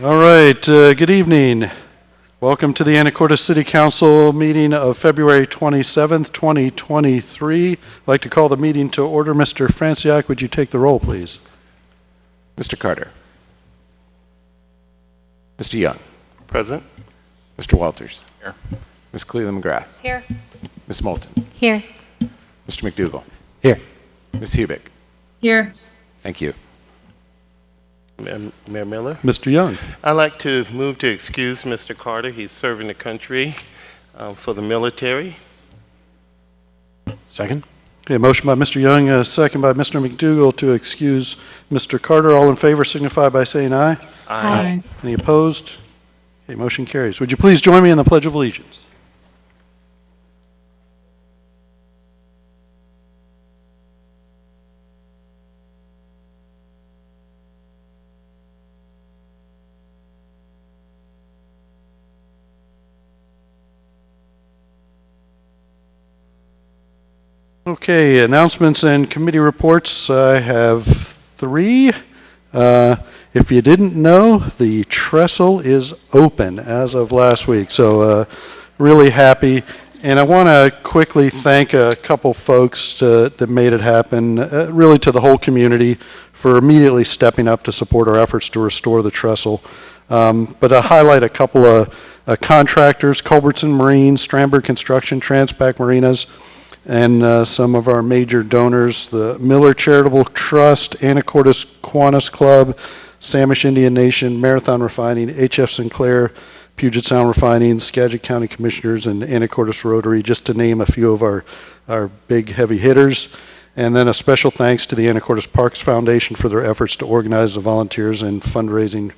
All right, good evening. Welcome to the Anacortes City Council meeting of February 27th, 2023. I'd like to call the meeting to order. Mr. Franciac, would you take the roll, please? Mr. Carter. Mr. Young. Present. Mr. Walters. Here. Ms. Cleland McGrath. Here. Ms. Moulton. Here. Mr. McDougall. Here. Ms. Hubick. Here. Thank you. Mayor Miller. Mr. Young. I'd like to move to excuse Mr. Carter. He's serving the country for the military. Second. Okay, motion by Mr. Young, second by Mr. McDougall to excuse Mr. Carter. All in favor signify by saying aye. Aye. Any opposed? Okay, motion carries. Would you please join me in the Pledge of Allegiance? Okay, announcements and committee reports. I have three. If you didn't know, the trestle is open as of last week, so really happy. And I want to quickly thank a couple folks that made it happen, really to the whole community for immediately stepping up to support our efforts to restore the trestle. But I'll highlight a couple of contractors: Culbertson Marine, Strandberg Construction, Transpac Marinas, and some of our major donors: the Miller Charitable Trust, Anacortes Kiwanis Club, Samish Indian Nation, Marathon Refining, HF Sinclair, Puget Sound Refining, Skagit County Commissioners, and Anacortes Rotary, just to name a few of our big heavy hitters. And then a special thanks to the Anacortes Parks Foundation for their efforts to organize the volunteers and fundraising.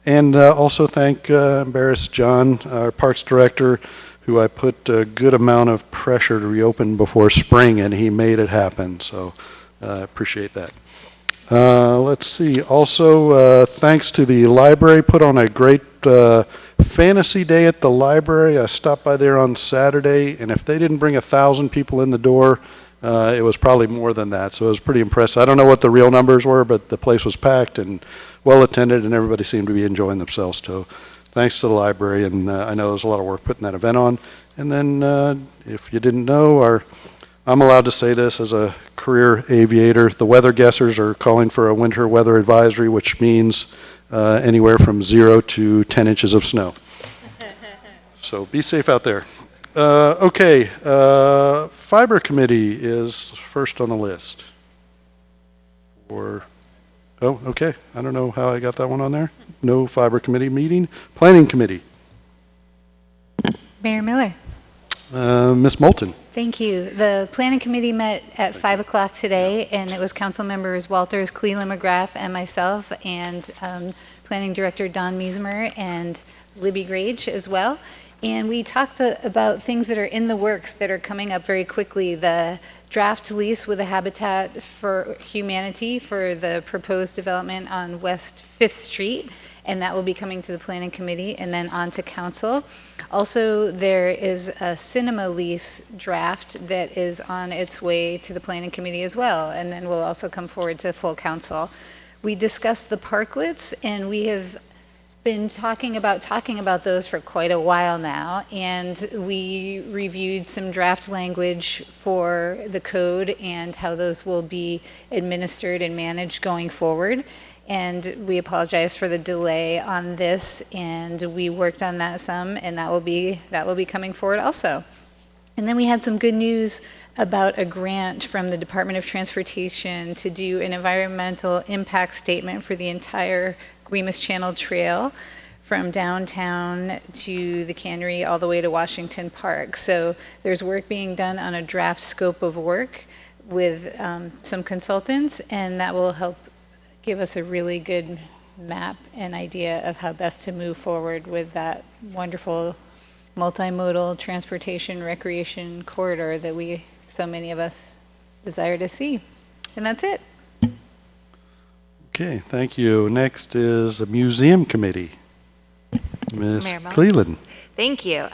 And also thank Embarrass John, our Parks Director, who I put a good amount of pressure to reopen before spring, and he made it happen. So I appreciate that. Let's see. Also, thanks to the library, put on a great fantasy day at the library. I stopped by there on Saturday, and if they didn't bring 1,000 people in the door, it was probably more than that. So it was pretty impressive. I don't know what the real numbers were, but the place was packed and well attended, and everybody seemed to be enjoying themselves too. Thanks to the library, and I know there's a lot of work putting that event on. And then, if you didn't know, I'm allowed to say this as a career aviator, the weather guessers are calling for a winter weather advisory, which means anywhere from 0 to 10 inches of snow. So be safe out there. Okay, Fiber Committee is first on the list. Oh, okay. I don't know how I got that one on there. No Fiber Committee meeting. Planning Committee. Mayor Miller. Ms. Moulton. Thank you. The Planning Committee met at 5 o'clock today, and it was council members Walters, Cleland McGrath, and myself, and Planning Director Don Miesmer and Libby Grage as well. And we talked about things that are in the works that are coming up very quickly. The draft lease with the Habitat for Humanity for the proposed development on West 5th Street, and that will be coming to the Planning Committee and then on to Council. Also, there is a cinema lease draft that is on its way to the Planning Committee as well, and then will also come forward to full Council. We discussed the parklets, and we have been talking about those for quite a while now, and we reviewed some draft language for the code and how those will be administered and managed going forward. And we apologize for the delay on this, and we worked on that some, and that will be coming forward also. And then we had some good news about a grant from the Department of Transportation to do an environmental impact statement for the entire Guimas Channel Trail from downtown to the cannery all the way to Washington Park. So there's work being done on a draft scope of work with some consultants, and that will help give us a really good map and idea of how best to move forward with that wonderful multimodal transportation recreation corridor that so many of us desire to see. And that's it. Okay, thank you. Next is the Museum Committee. Ms. Cleland. Thank you.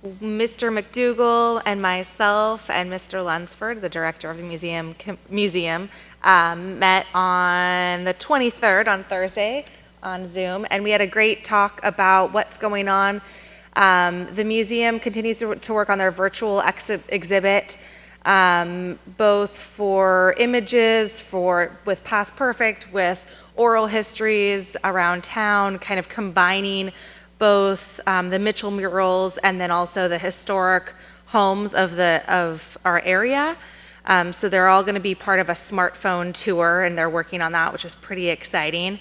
Mr. McDougall and myself and Mr. Lunsford, the director of the museum, met on the 23rd, on Thursday, on Zoom, and we had a great talk about what's going on. The museum continues to work on their virtual exhibit, both for images, with Past Perfect, with oral histories around town, kind of combining both the Mitchell murals and then also the historic homes of our area. So they're all going to be part of a smartphone tour, and they're working on that, which is pretty exciting.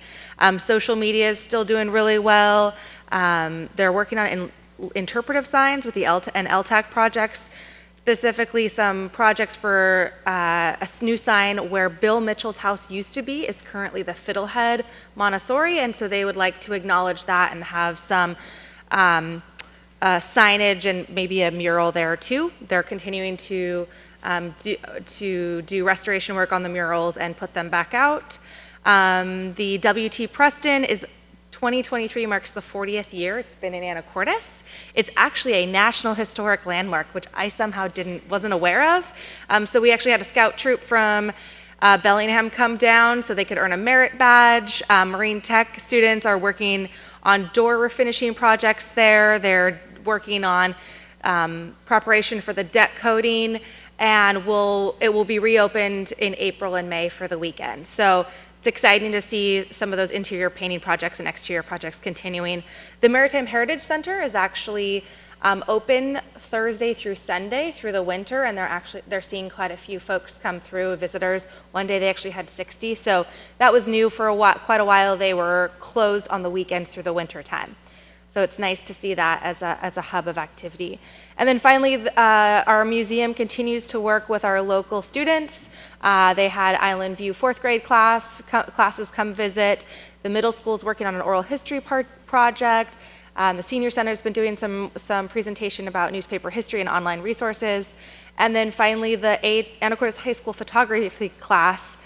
Social media is still doing really well. They're working on interpretive signs with the LTAC projects, specifically some projects for a new sign where Bill Mitchell's house used to be is currently the Fiddlehead Montessori, and so they would like to acknowledge that and have some signage and maybe a mural there too. They're continuing to do restoration work on the murals and put them back out. The WT Preston 2023 marks the 40th year it's been in Anacortes. It's actually a National Historic Landmark, which I somehow wasn't aware of. So we actually had a scout troop from Bellingham come down so they could earn a merit badge. Marine Tech students are working on door refinishing projects there. They're working on preparation for the deck coating, and it will be reopened in April and May for the weekend. So it's exciting to see some of those interior painting projects and exterior projects continuing. The Maritime Heritage Center is actually open Thursday through Sunday through the winter, and they're seeing quite a few folks come through, visitors. One day they actually had 60, so that was new for quite a while. They were closed on the weekends through the winter time. So it's nice to see that as a hub of activity. And then finally, our museum continues to work with our local students. They had Island View 4th grade classes come visit. The middle school's working on an oral history project. The senior center's been doing some presentation about newspaper history and online resources. And then finally, the Anacortes High School photography class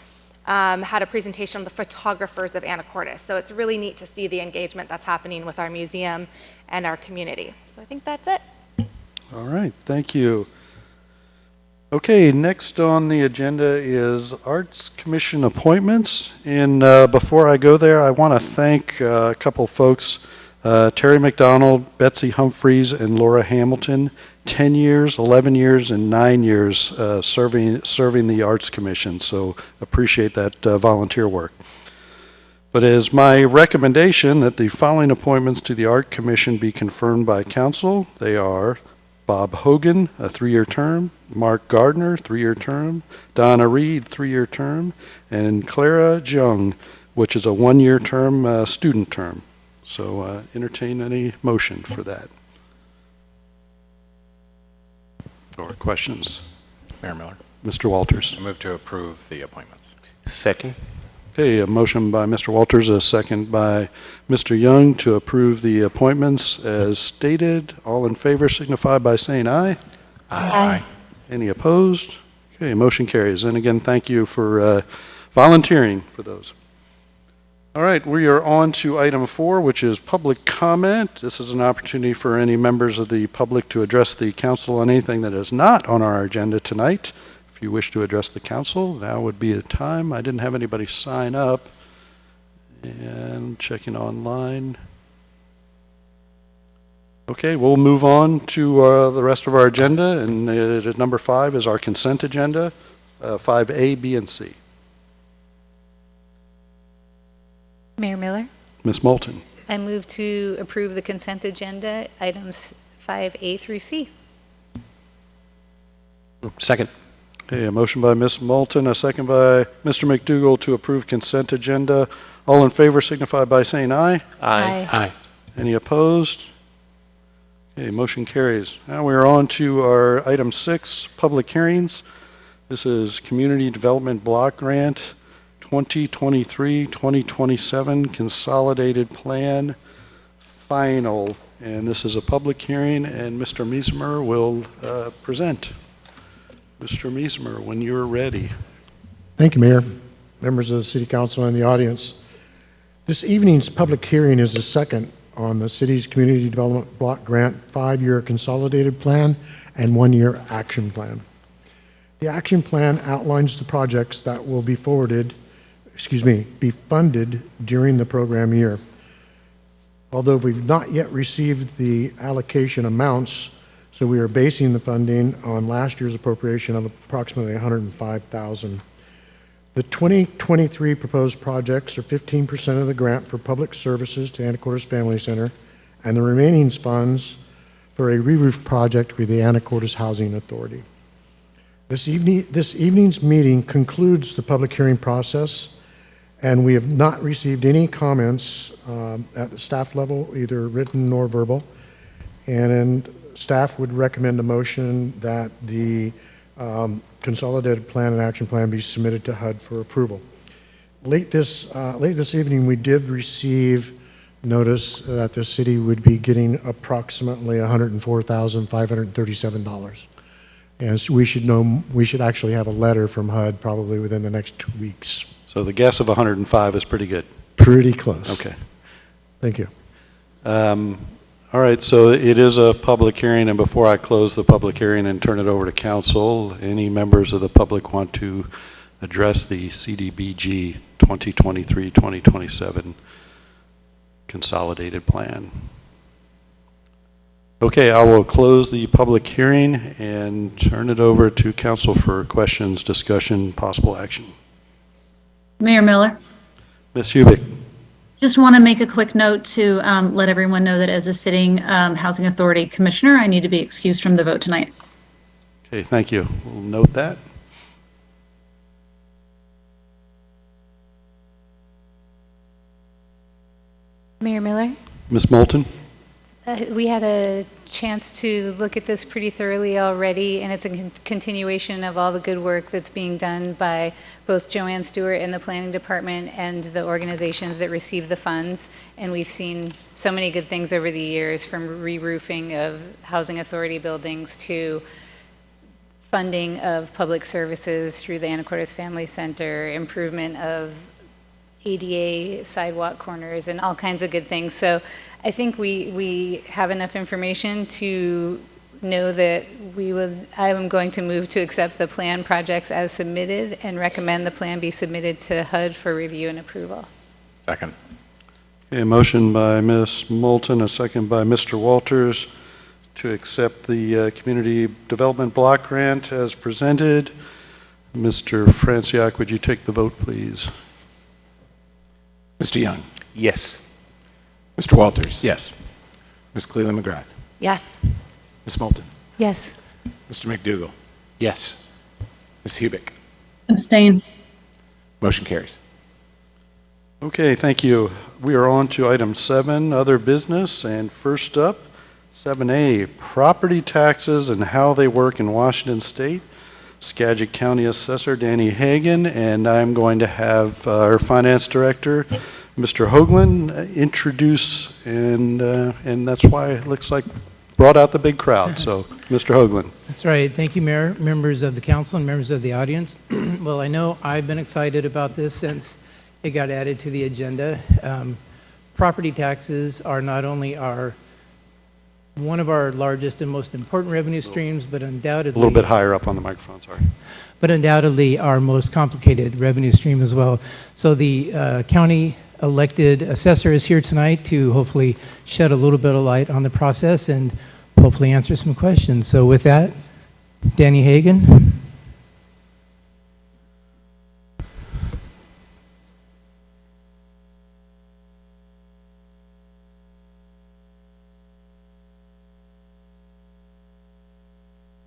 had a presentation on the photographers of Anacortes. So it's really neat to see the engagement that's happening with our museum and our community. So I think that's it. All right, thank you. Okay, next on the agenda is Arts Commission appointments. And before I go there, I want to thank a couple folks, Terry McDonald, Betsy Humphreys, and Laura Hamilton, 10 years, 11 years, and 9 years serving the Arts Commission. So appreciate that volunteer work. But it is my recommendation that the following appointments to the Art Commission be confirmed by council. They are Bob Hogan, a 3-year term, Mark Gardner, 3-year term, Donna Reed, 3-year term, and Clara Jung, which is a 1-year term, student term. So entertain any motion for that. Or questions? Mayor Miller, Mr. Walters. I move to approve the appointments. Second. Okay, a motion by Mr. Walters, a second by Mr. Young to approve the appointments as stated. All in favor signify by saying aye. Aye. Any opposed? Okay, motion carries. And again, thank you for volunteering for those. All right, we are on to item 4, which is public comment. This is an opportunity for any members of the public to address the council on anything that is not on our agenda tonight. If you wish to address the council, now would be the time. I didn't have anybody sign up. And checking online. Okay, we'll move on to the rest of our agenda, and number 5 is our consent agenda, 5A, B, and C. Mayor Miller, Ms. Moulton. I move to approve the consent agenda, items 5A through C. Second. Okay, a motion by Ms. Moulton, a second by Mr. McDougall to approve consent agenda. All in favor signify by saying aye. Aye. Any opposed? Okay, motion carries. Now we are on to our item 6, public hearings. This is Community Development Block Grant 2023-2027 Consolidated Plan Final. And this is a public hearing, and Mr. Miesmer will present. Mr. Miesmer, when you're ready. Thank you, Mayor, members of the City Council and the audience. This evening's public hearing is the second on the city's Community Development Block Grant 5-year consolidated plan and 1-year action plan. The action plan outlines the projects that will be forwarded be funded during the program year. Although we've not yet received the allocation amounts, so we are basing the funding on last year's appropriation of approximately $105,000. The 2023 proposed projects are 15% of the grant for public services to Anacortes Family Center, and the remaining funds for a re-roof project with the Anacortes Housing Authority. This evening's meeting concludes the public hearing process, and we have not received any comments at the staff level, either written nor verbal. And staff would recommend a motion that the consolidated plan and action plan be submitted to HUD for approval. Late this evening, we did receive notice that the city would be getting approximately $104,537. And so we should actually have a letter from HUD probably within the next 2 weeks. So the guess of 105 is pretty good. Pretty close. Okay. Thank you. All right, so it is a public hearing, and before I close the public hearing and turn it over to council, any members of the public want to address the CDBG 2023-2027 consolidated plan? Okay, I will close the public hearing and turn it over to council for questions, discussion, possible action. Mayor Miller, Ms. Hubick. just want to make a quick note to let everyone know that as a sitting Housing Authority Commissioner, I need to be excused from the vote tonight. Okay, thank you. We'll note that. Mayor Miller? Ms. Moulton? We had a chance to look at this pretty thoroughly already, and it's a continuation of all the good work that's being done by both Joanne Stewart and the Planning Department and the organizations that receive the funds. And we've seen so many good things over the years, from re-roofing of housing authority buildings to funding of public services through the Anacortes Family Center, improvement of ADA sidewalk corners, and all kinds of good things. So I think we have enough information to know that I am going to move to accept the plan projects as submitted and recommend the plan be submitted to HUD for review and approval. Second. Okay, a motion by Ms. Moulton, a second by Mr. Walters to accept the Community Development Block Grant as presented. Mr. Franciac, would you take the vote, please? Mr. Young. Yes. Mr. Walters. Yes. Ms. Cleland McGrath. Yes. Ms. Moulton. Yes. Mr. McDougall. Yes. Ms. Hubick. Abstain. Motion carries. Okay, thank you. We are on to item 7, other business, and first up, 7A, property taxes and how they work in Washington State. Skagit County Assessor Danny Hagan, and I'm going to have our Finance Director, Mr. Hoagland, introduce, and that's why it looks like brought out the big crowd. So, Mr. Hoagland. That's right. Thank you, Mayor, members of the council, and members of the audience. Well, I know I've been excited about this since it got added to the agenda. Property taxes are not only one of our largest and most important revenue streams, but undoubtedly A little bit higher up on the microphone, sorry. but undoubtedly our most complicated revenue stream as well. So the county elected assessor is here tonight to hopefully shed a little bit of light on the process and hopefully answer some questions. So with that, Danny Hagan.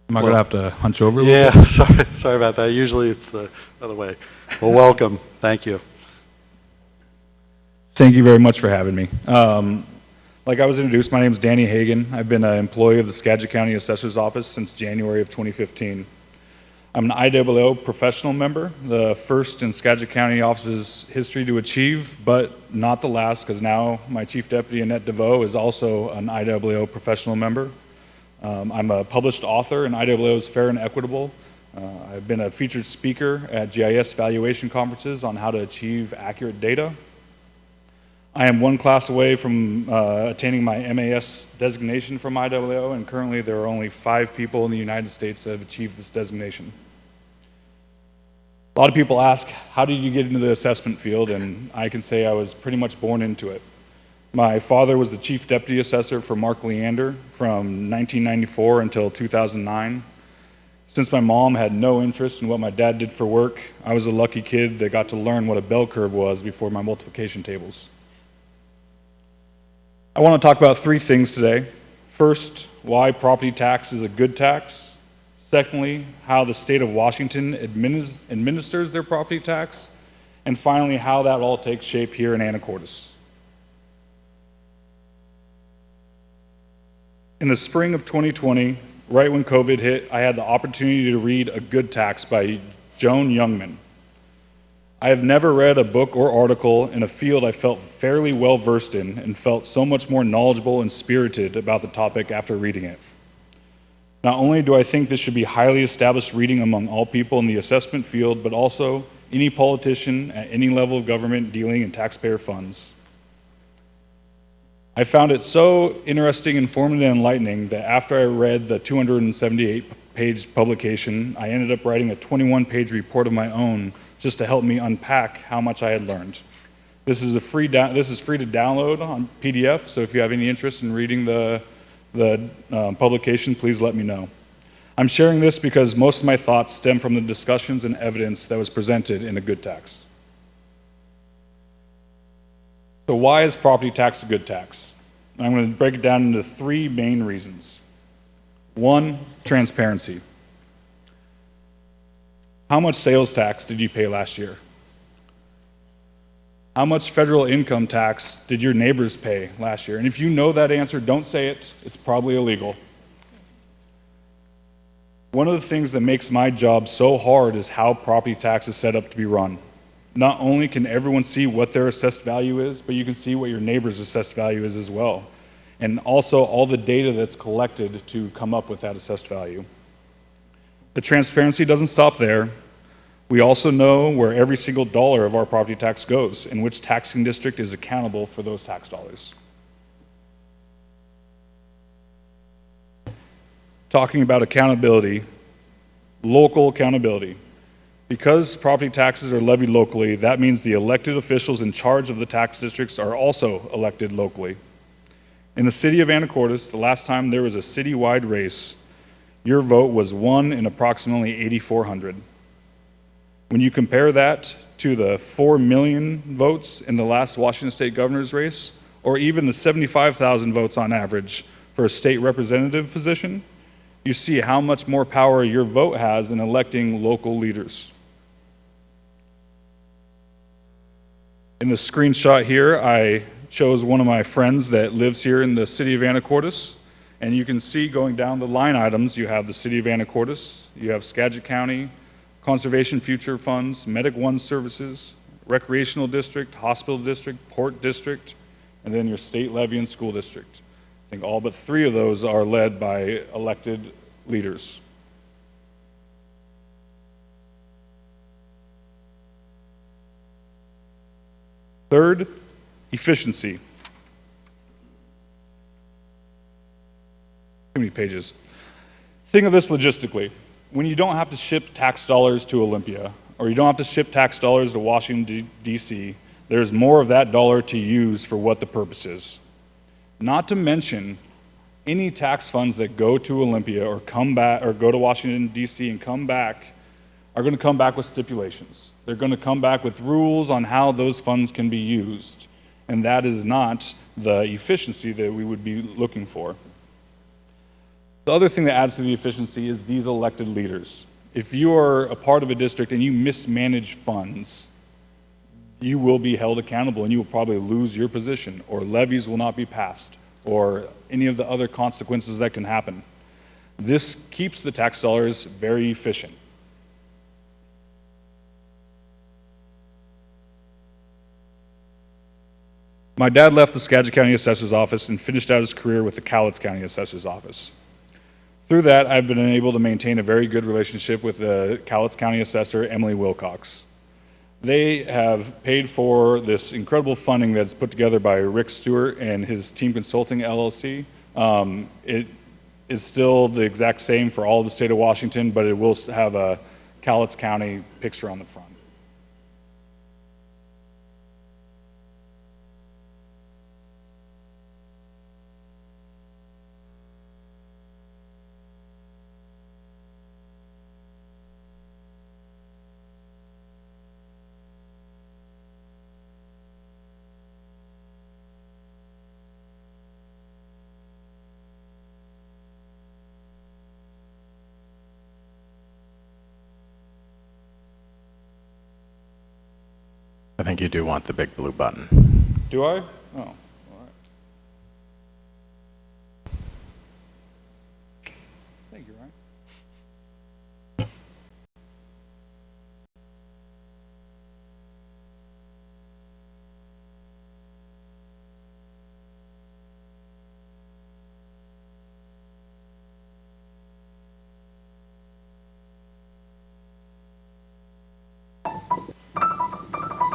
Am I going to have to hunch over a little Yeah, bit? sorry about that. Usually it's the other way. Well, welcome. Thank you. Thank you very much for having me. Like I was introduced, my name is Danny Hagan. I've been an employee of the Skagit County Assessor's Office since January of 2015. I'm an IOO professional member, the first in Skagit County office's history to achieve, but not the last, because now my Chief Deputy Annette DeVoe is also an IOO professional member. I'm a published author in IOO's Fair and Equitable. I've been a featured speaker at GIS valuation conferences on how to achieve accurate data. I am one class away from attaining my MAS designation from IOO, and currently there are only 5 people in the United States that have achieved this designation. A lot of people ask, how did you get into the assessment field? And I can say I was pretty much born into it. My father was the chief deputy assessor for Mark Leander from 1994 until 2009. Since my mom had no interest in what my dad did for work, I was a lucky kid that got to learn what a bell curve was before my multiplication tables. I want to talk about three things today. First, why property tax is a good tax. Secondly, how the state of Washington administers their property tax. And finally, how that all takes shape here in Anacortes. In the spring of 2020, right when COVID hit, I had the opportunity to read A Good Tax by Joan Youngman. I have never read a book or article in a field I felt fairly well versed in and felt so much more knowledgeable and spirited about the topic after reading it. Not only do I think this should be highly established reading among all people in the assessment field, but also any politician at any level of government dealing in taxpayer funds. I found it so interesting, informative, and enlightening that after I read the 278-page publication, I ended up writing a 21-page report of my own just to help me unpack how much I had learned. This is free to download on PDF, so if you have any interest in reading the publication, please let me know. I'm sharing this because most of my thoughts stem from the discussions and evidence that was presented in A Good Tax. So why is property tax a good tax? I'm going to break it down into three main reasons. One, transparency. How much sales tax did you pay last year? How much federal income tax did your neighbors pay last year? And if you know that answer, don't say it. It's probably illegal. One of the things that makes my job so hard is how property tax is set up to be run. Not only can everyone see what their assessed value is, but you can see what your neighbor's assessed value is as well. And also all the data that's collected to come up with that assessed value. The transparency doesn't stop there. We also know where every single dollar of our property tax goes and which taxing district is accountable for those tax dollars. Talking about accountability, local accountability. Because property taxes are levied locally, that means the elected officials in charge of the tax districts are also elected locally. In the city of Anacortes, the last time there was a citywide race, your vote was 1 in approximately 8,400. When you compare that to the 4 million votes in the last Washington State governor's race, or even the 75,000 votes on average for a state representative position, you see how much more power your vote has in electing local leaders. In the screenshot here, I chose one of my friends that lives here in the city of Anacortes, and you can see going down the line items, you have the city of Anacortes, you have Skagit County, Conservation Future Funds, Medic One Services, Recreational District, Hospital District, Port District, and then your state levy and school district. I think all but 3 of those are led by elected leaders. Third, efficiency. Too many pages. Think of this logistically. When you don't have to ship tax dollars to Olympia, or you don't have to ship tax dollars to Washington, D.C., there's more of that dollar to use for what the purpose is. Not to mention any tax funds that go to Olympia or come back or go to Washington, D.C. and come back are going to come back with stipulations. They're going to come back with rules on how those funds can be used. And that is not the efficiency that we would be looking for. The other thing that adds to the efficiency is these elected leaders. If you are a part of a district and you mismanage funds, you will be held accountable and you will probably lose your position, or levies will not be passed, or any of the other consequences that can happen. This keeps the tax dollars very efficient. My dad left the Skagit County Assessor's Office and finished out his career with the Cowlitz County Assessor's Office. Through that, I've been able to maintain a very good relationship with the Cowlitz County Assessor, Emily Wilcox. They have paid for this incredible funding that's put together by Rick Stewart and his Team Consulting LLC. It is still the exact same for all of the state of Washington, but it will have a Cowlitz County picture on the front. I think you do want the big blue button. Do I? Oh, all right. Thank you, Ryan.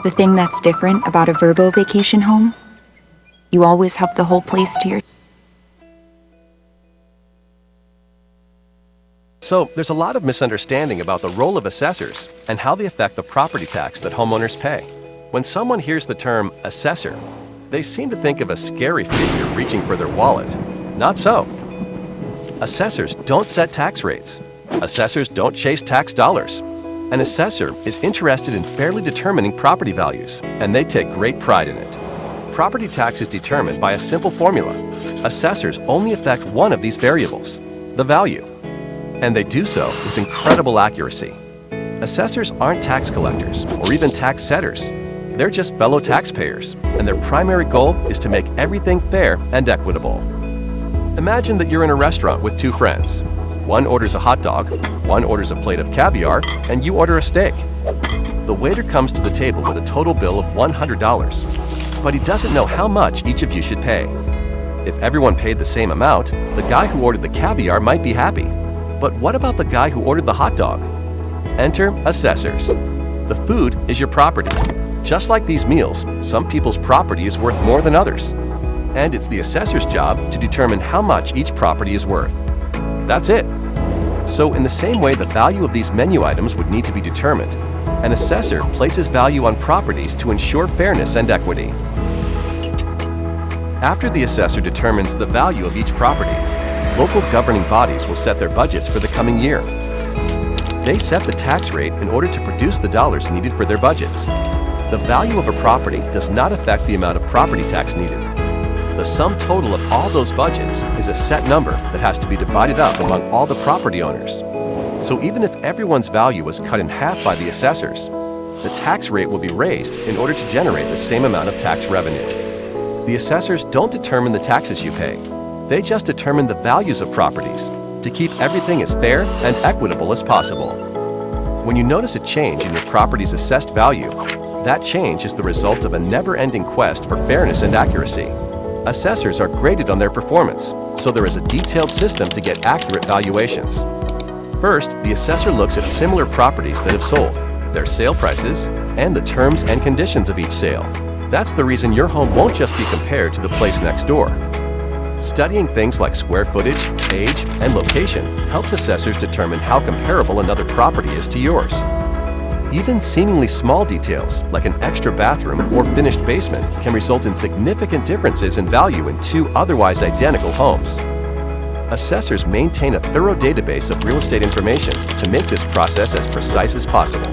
The thing that's different about a Verbo vacation home, you always have the whole place to yourself. So, there's a lot of misunderstanding about the role of assessors and how they affect the property tax that homeowners pay. When someone hears the term assessor, they seem to think of a scary figure reaching for their wallet. Not so. Assessors don't set tax rates. Assessors don't chase tax dollars. An assessor is interested in fairly determining property values, and they take great pride in it. Property tax is determined by a simple formula. Assessors only affect one of these variables, the value. And they do so with incredible accuracy. Assessors aren't tax collectors or even tax setters. They're just fellow taxpayers, and their primary goal is to make everything fair and equitable. Imagine that you're in a restaurant with two friends. One orders a hot dog, one orders a plate of caviar, and you order a steak. The waiter comes to the table with a total bill of $100, but he doesn't know how much each of you should pay. If everyone paid the same amount, the guy who ordered the caviar might be happy. But what about the guy who ordered the hot dog? Enter assessors. The food is your property. Just like these meals, some people's property is worth more than others. And it's the assessor's job to determine how much each property is worth. That's it. So in the same way the value of these menu items would need to be determined, an assessor places value on properties to ensure fairness and equity. After the assessor determines the value of each property, local governing bodies will set their budgets for the coming year. They set the tax rate in order to produce the dollars needed for their budgets. The value of a property does not affect the amount of property tax needed. The sum total of all those budgets is a set number that has to be divided up among all the property owners. So even if everyone's value was cut in half by the assessors, the tax rate will be raised in order to generate the same amount of tax revenue. The assessors don't determine the taxes you pay. They just determine the values of properties to keep everything as fair and equitable as possible. When you notice a change in your property's assessed value, that change is the result of a never-ending quest for fairness and accuracy. Assessors are graded on their performance, so there is a detailed system to get accurate valuations. First, the assessor looks at similar properties that have sold, their sale prices, and the terms and conditions of each sale. That's the reason your home won't just be compared to the place next door. Studying things like square footage, age, and location helps assessors determine how comparable another property is to yours. Even seemingly small details, like an extra bathroom or finished basement, can result in significant differences in value in two otherwise identical homes. Assessors maintain a thorough database of real estate information to make this process as precise as possible.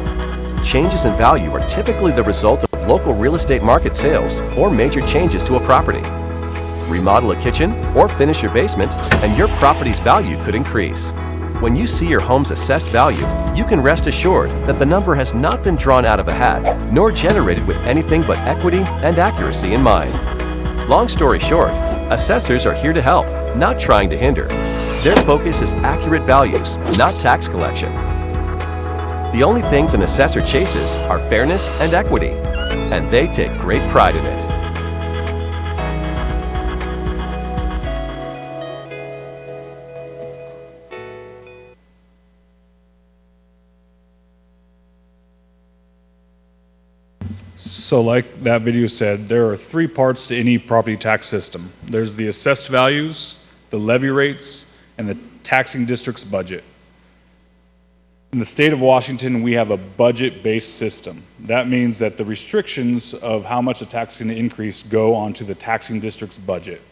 Changes in value are typically the result of local real estate market sales or major changes to a property. Remodel a kitchen or finish your basement, and your property's value could increase. When you see your home's assessed value, you can rest assured that the number has not been drawn out of a hat, nor generated with anything but equity and accuracy in mind. Long story short, assessors are here to help, not trying to hinder. Their focus is accurate values, not tax collection. The only things an assessor chases are fairness and equity, and they take great pride in it. So like that video said, there are three parts to any property tax system. There's the assessed values, the levy rates, and the taxing district's budget. In the state of Washington, we have a budget-based system. That means that the restrictions of how much a tax can increase go onto the taxing district's budget.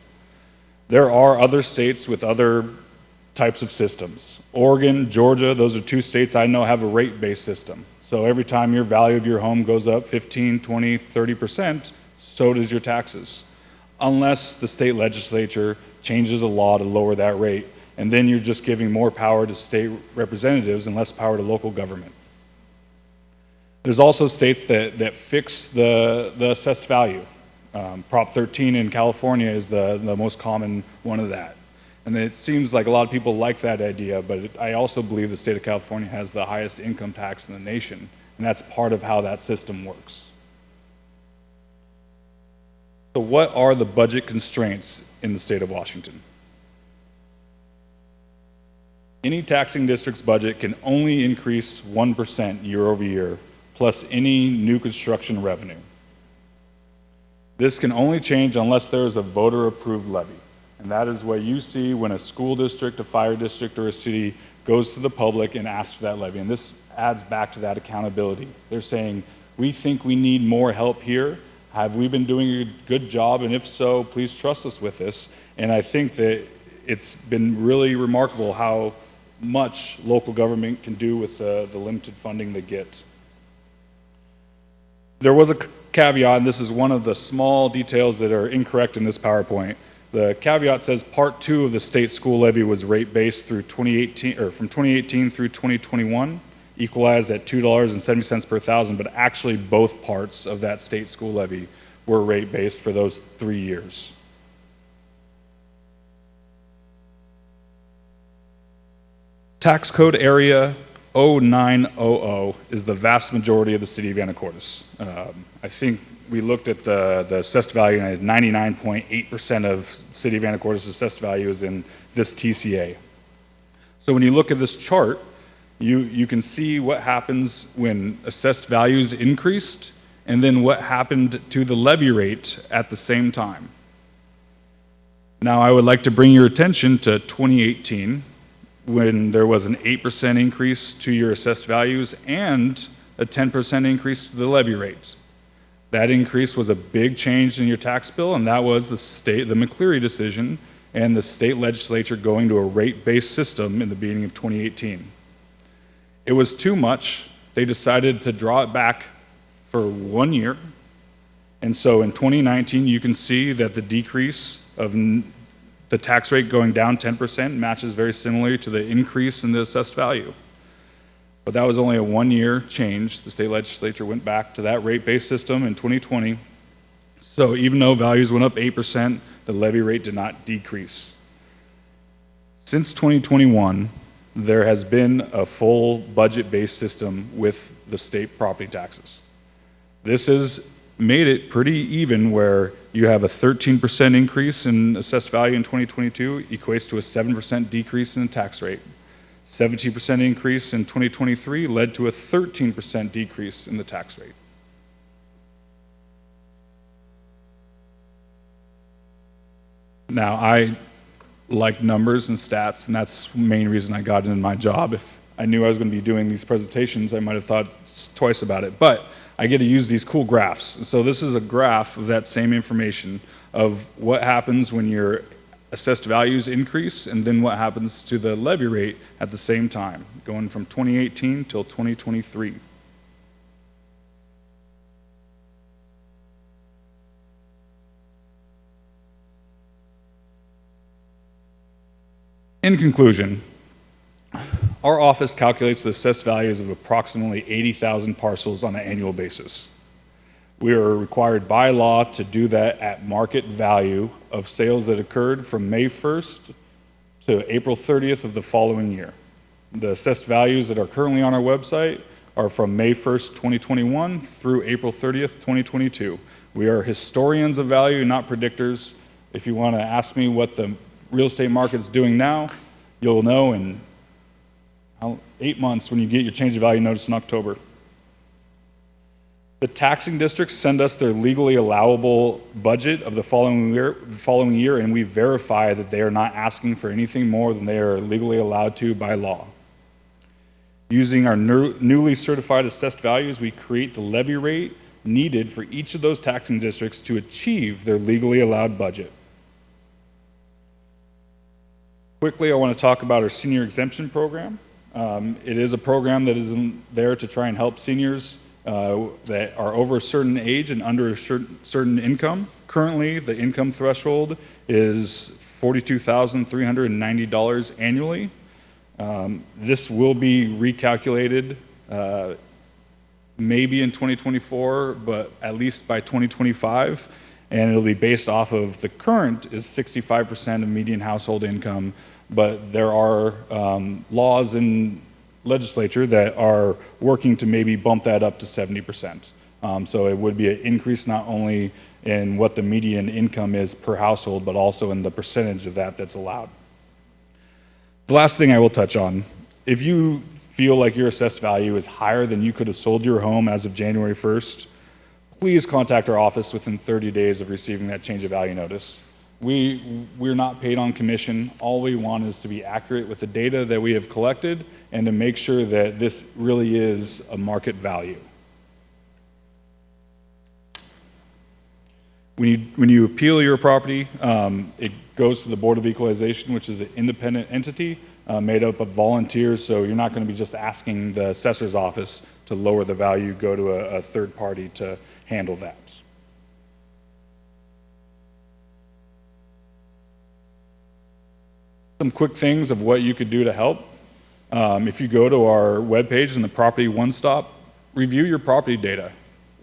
There are other states with other types of systems. Oregon, Georgia, those are two states I know have a rate-based system. So every time your value of your home goes up 15, 20, 30%, so does your taxes. Unless the state legislature changes a law to lower that rate, and then you're just giving more power to state representatives and less power to local government. There's also states that fix the assessed value. Prop 13 in California is the most common one of that. And it seems like a lot of people like that idea, but I also believe the state of California has the highest income tax in the nation, and that's part of how that system works. So what are the budget constraints in the state of Washington? Any taxing district's budget can only increase 1% year over year, plus any new construction revenue. This can only change unless there is a voter-approved levy. And that is what you see when a school district, a fire district, or a city goes to the public and asks for that levy. And this adds back to that accountability. They're saying, we think we need more help here. Have we been doing a good job? And if so, please trust us with this. And I think that it's been really remarkable how much local government can do with the limited funding they get. There was a caveat, and this is one of the small details that are incorrect in this PowerPoint. The caveat says Part 2 of the state school levy was rate-based through 2018, or from 2018 through 2021, equalized at $2.70 per thousand, but actually both parts of that state school levy were rate-based for those 3 years. Tax code area 0900 is the vast majority of the city of Anacortes. I think we looked at the assessed value, and 99.8% of city of Anacortes' assessed value is in this TCA. So when you look at this chart, you can see what happens when assessed values increased, and then what happened to the levy rate at the same time. Now, I would like to bring your attention to 2018, when there was an 8% increase to your assessed values and a 10% increase to the levy rate. That increase was a big change in your tax bill, and that was the McCleary decision and the state legislature going to a rate-based system in the beginning of 2018. It was too much. They decided to draw it back for 1 year. And so in 2019, you can see that the decrease of the tax rate going down 10% matches very similarly to the increase in the assessed value. But that was only a 1-year change. The state legislature went back to that rate-based system in 2020. So even though values went up 8%, the levy rate did not decrease. Since 2021, there has been a full budget-based system with the state property taxes. This has made it pretty even, where you have a 13% increase in assessed value in 2022 equates to a 7% decrease in the tax rate. 17% increase in 2023 led to a 13% decrease in the tax rate. Now, I like numbers and stats, and that's the main reason I got into my job. If I knew I was going to be doing these presentations, I might have thought twice about it. But I get to use these cool graphs. So this is a graph of that same information of what happens when your assessed values increase, and then what happens to the levy rate at the same time, going from 2018 till 2023. In conclusion, our office calculates the assessed values of approximately 80,000 parcels on an annual basis. We are required by law to do that at market value of sales that occurred from May 1st to April 30th of the following year. The assessed values that are currently on our website are from May 1st, 2021 through April 30th, 2022. We are historians of value, not predictors. If you want to ask me what the real estate market's doing now, you'll know in 8 months when you get your change of value notice in October. The taxing districts send us their legally allowable budget of the following year, and we verify that they are not asking for anything more than they are legally allowed to by law. Using our newly certified assessed values, we create the levy rate needed for each of those taxing districts to achieve their legally allowed budget. Quickly, I want to talk about our senior exemption program. It is a program that is there to try and help seniors that are over a certain age and under a certain income. Currently, the income threshold is $42,390 annually. This will be recalculated maybe in 2024, but at least by 2025. And it'll be based off of the current is 65% of median household income, but there are laws in legislature that are working to maybe bump that up to 70%. So it would be an increase not only in what the median income is per household, but also in the percentage of that that's allowed. The last thing I will touch on, if you feel like your assessed value is higher than you could have sold your home as of January 1st, please contact our office within 30 days of receiving that change of value notice. We're not paid on commission. All we want is to be accurate with the data that we have collected and to make sure that this really is a market value. When you appeal your property, it goes to the Board of Equalization, which is an independent entity made up of volunteers, so you're not going to be just asking the assessor's office to lower the value, go to a third party to handle that. Some quick things of what you could do to help. If you go to our webpage in the Property One Stop, review your property data.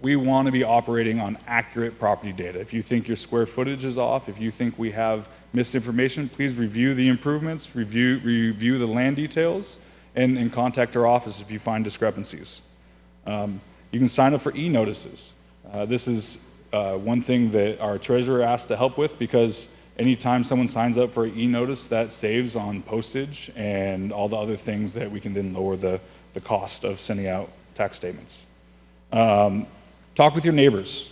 We want to be operating on accurate property data. If you think your square footage is off, if you think we have misinformation, please review the improvements, review the land details, and contact our office if you find discrepancies. You can sign up for e-notices. This is one thing that our treasurer asked to help with, because anytime someone signs up for an e-notice, that saves on postage and all the other things that we can then lower the cost of sending out tax statements. Talk with your neighbors.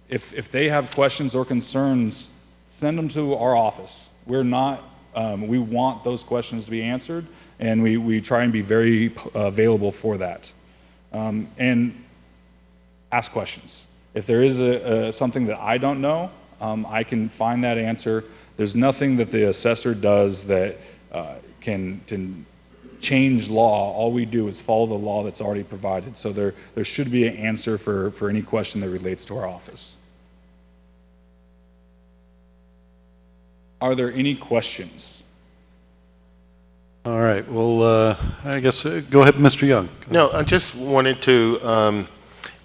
If they have questions or concerns, send them to our office. We want those questions to be answered, and we try and be very available for that. And ask questions. If there is something that I don't know, I can find that answer. There's nothing that the assessor does that can change law. All we do is follow the law that's already provided. So there should be an answer for any question that relates to our office. Are there any questions? All right, well, I guess, go ahead, Mr. Young. No, I just wanted to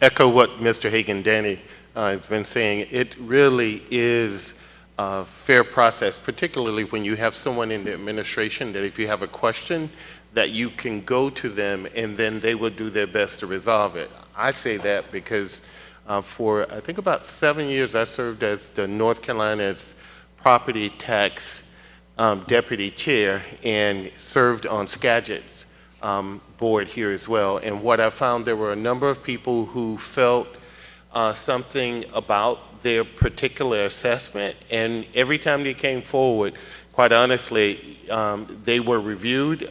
echo what Mr. Hagan Danny has been saying. It really is a fair process, particularly when you have someone in the administration that if you have a question, that you can go to them and then they will do their best to resolve it. I say that because for I think about 7 years I served as the North Carolina's property tax deputy chair and served on Skagit's board here as well. And what I found, there were a number of people who felt something about their particular assessment, and every time they came forward, quite honestly, they were reviewed.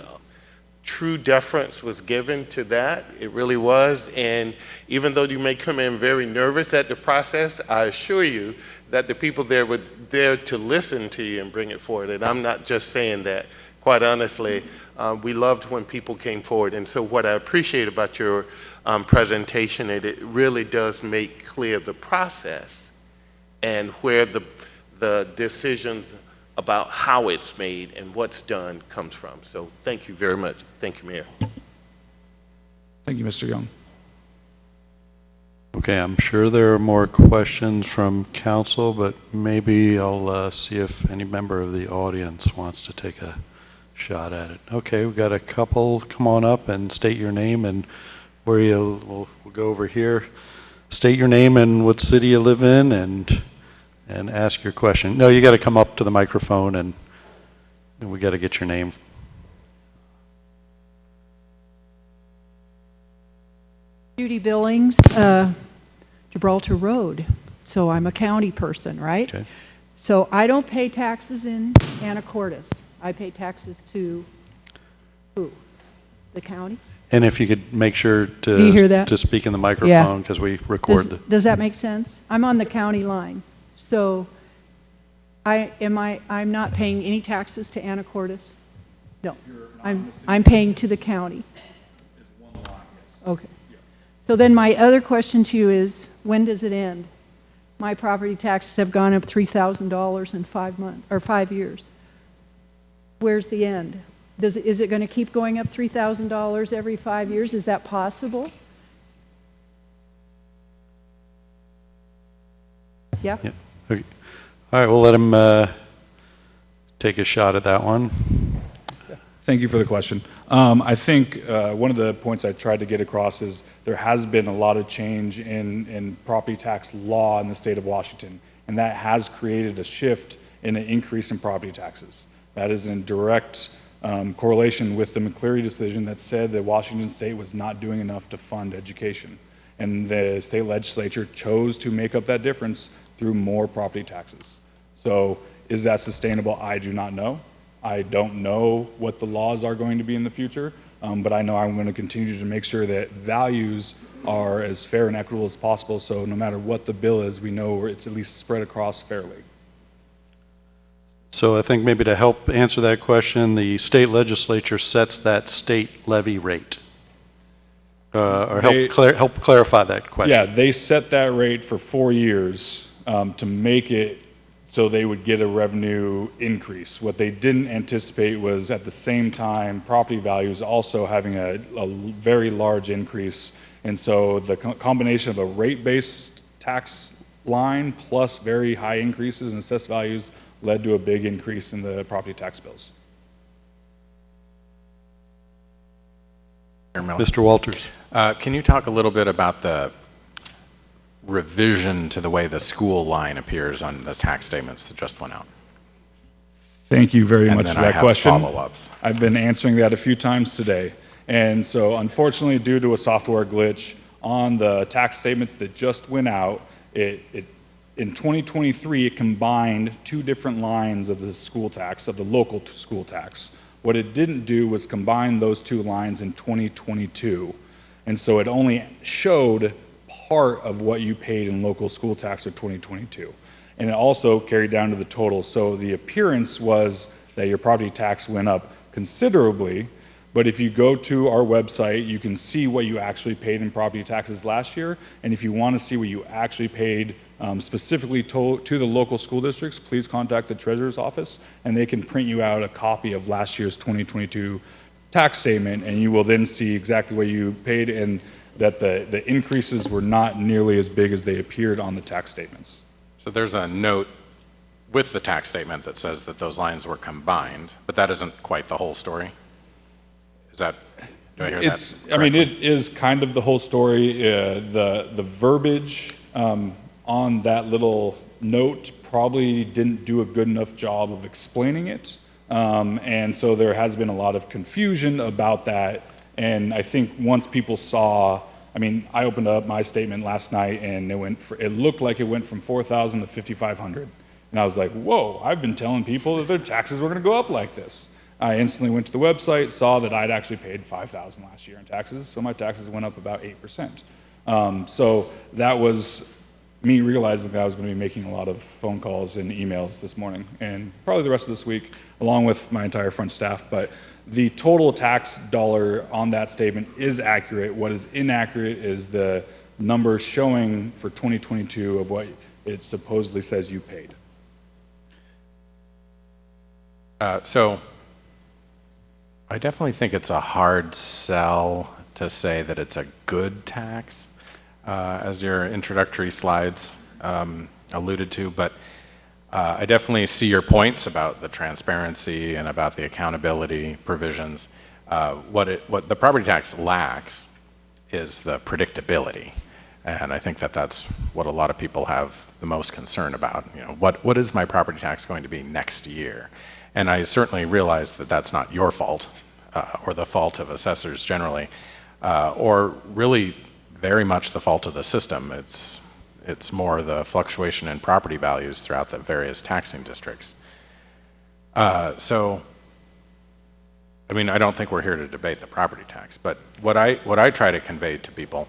True deference was given to that. It really was. And even though you may come in very nervous at the process, I assure you that the people there were there to listen to you and bring it forward. And I'm not just saying that. Quite honestly, we loved when people came forward. And so what I appreciate about your presentation, it really does make clear the process and where the decisions about how it's made and what's done comes from. So thank you very much. Thank you, Mayor. Thank you, Mr. Young. Okay, I'm sure there are more questions from council, but maybe I'll see if any member of the audience wants to take a shot at it. Okay, we've got a couple. Come on up and state your name and where we'll go over here. State your name and what city you live in and ask your question. No, you got to come up to the microphone and we got to get your name. Judy Billings, Gibraltar Road. So I'm a county person, right? Okay. So I don't pay taxes in Anacortes. I pay taxes to who? The county? And if you could make sure to, Do you hear that? to speak in the microphone because we record Does that make sense? I'm on the county line. So I'm not paying any taxes to Anacortes? No. I'm paying to the county. Okay. So then my other question to you is, when does it end? My property taxes have gone up $3,000 in 5 months or 5 years. Where's the end? Is it going to keep going up $3,000 every 5 years? Is that possible? Yeah? Yeah. Okay. All right, we'll let him take a shot at that one. Thank you for the question. I think one of the points I tried to get across is there has been a lot of change in property tax law in the state of Washington, and that has created a shift in an increase in property taxes. That is in direct correlation with the McCleary decision that said that Washington State was not doing enough to fund education. And the state legislature chose to make up that difference through more property taxes. So is that sustainable? I do not know. I don't know what the laws are going to be in the future, but I know I'm going to continue to make sure that values are as fair and equitable as possible, so no matter what the bill is, we know it's at least spread across fairly. So I think maybe to help answer that question, the state legislature sets that state levy rate. Or help clarify that question. Yeah, they set that rate for 4 years to make it so they would get a revenue increase. What they didn't anticipate was at the same time, property values also having a very large increase. And so the combination of a rate-based tax line plus very high increases in assessed values led to a big increase in the property tax bills. Mr. Walters. Can you talk a little bit about the revision to the way the school line appears on the tax statements that just went out? Thank you very And much then for I that have question. follow-ups. I've been answering that a few times today. And so unfortunately, due to a software glitch on the tax statements that just went out, in 2023, it combined two different lines of the school tax, of the local school tax. What it didn't do was combine those two lines in 2022. And so it only showed part of what you paid in local school tax for 2022. And it also carried down to the total. So the appearance was that your property tax went up considerably, but if you go to our website, you can see what you actually paid in property taxes last year. And if you want to see what you actually paid specifically to the local school districts, please contact the treasurer's office and they can print you out a copy of last year's 2022 tax statement, and you will then see exactly what you paid and that the increases were not nearly as big as they appeared on the tax statements. So there's a note with the tax statement that says that those lines were combined, but that isn't quite the whole story? Is that, do I hear that? I mean, it is kind of the whole story. The verbiage on that little note probably didn't do a good enough job of explaining it. And so there has been a lot of confusion about that. And I think once people saw, I mean, I opened up my statement last night and it looked like it went from 4,000 to 5,500. And I was like, whoa, I've been telling people that their taxes were going to go up like this. I instantly went to the website, saw that I'd actually paid $5,000 last year in taxes, so my taxes went up about 8%. So that was me realizing that I was going to be making a lot of phone calls and emails this morning, and probably the rest of this week, along with my entire front staff. But the total tax dollar on that statement is accurate. What is inaccurate is the number showing for 2022 of what it supposedly says you paid. So I definitely think it's a hard sell to say that it's a good tax, as your introductory slides alluded to, but I definitely see your points about the transparency and about the accountability provisions. What the property tax lacks is the predictability, and I think that that's what a lot of people have the most concern about. You know, what is my property tax going to be next year? And I certainly realize that that's not your fault, or the fault of assessors generally, or really very much the fault of the system. It's more the fluctuation in property values throughout the various taxing districts. So, I mean, I don't think we're here to debate the property tax, but what I try to convey to people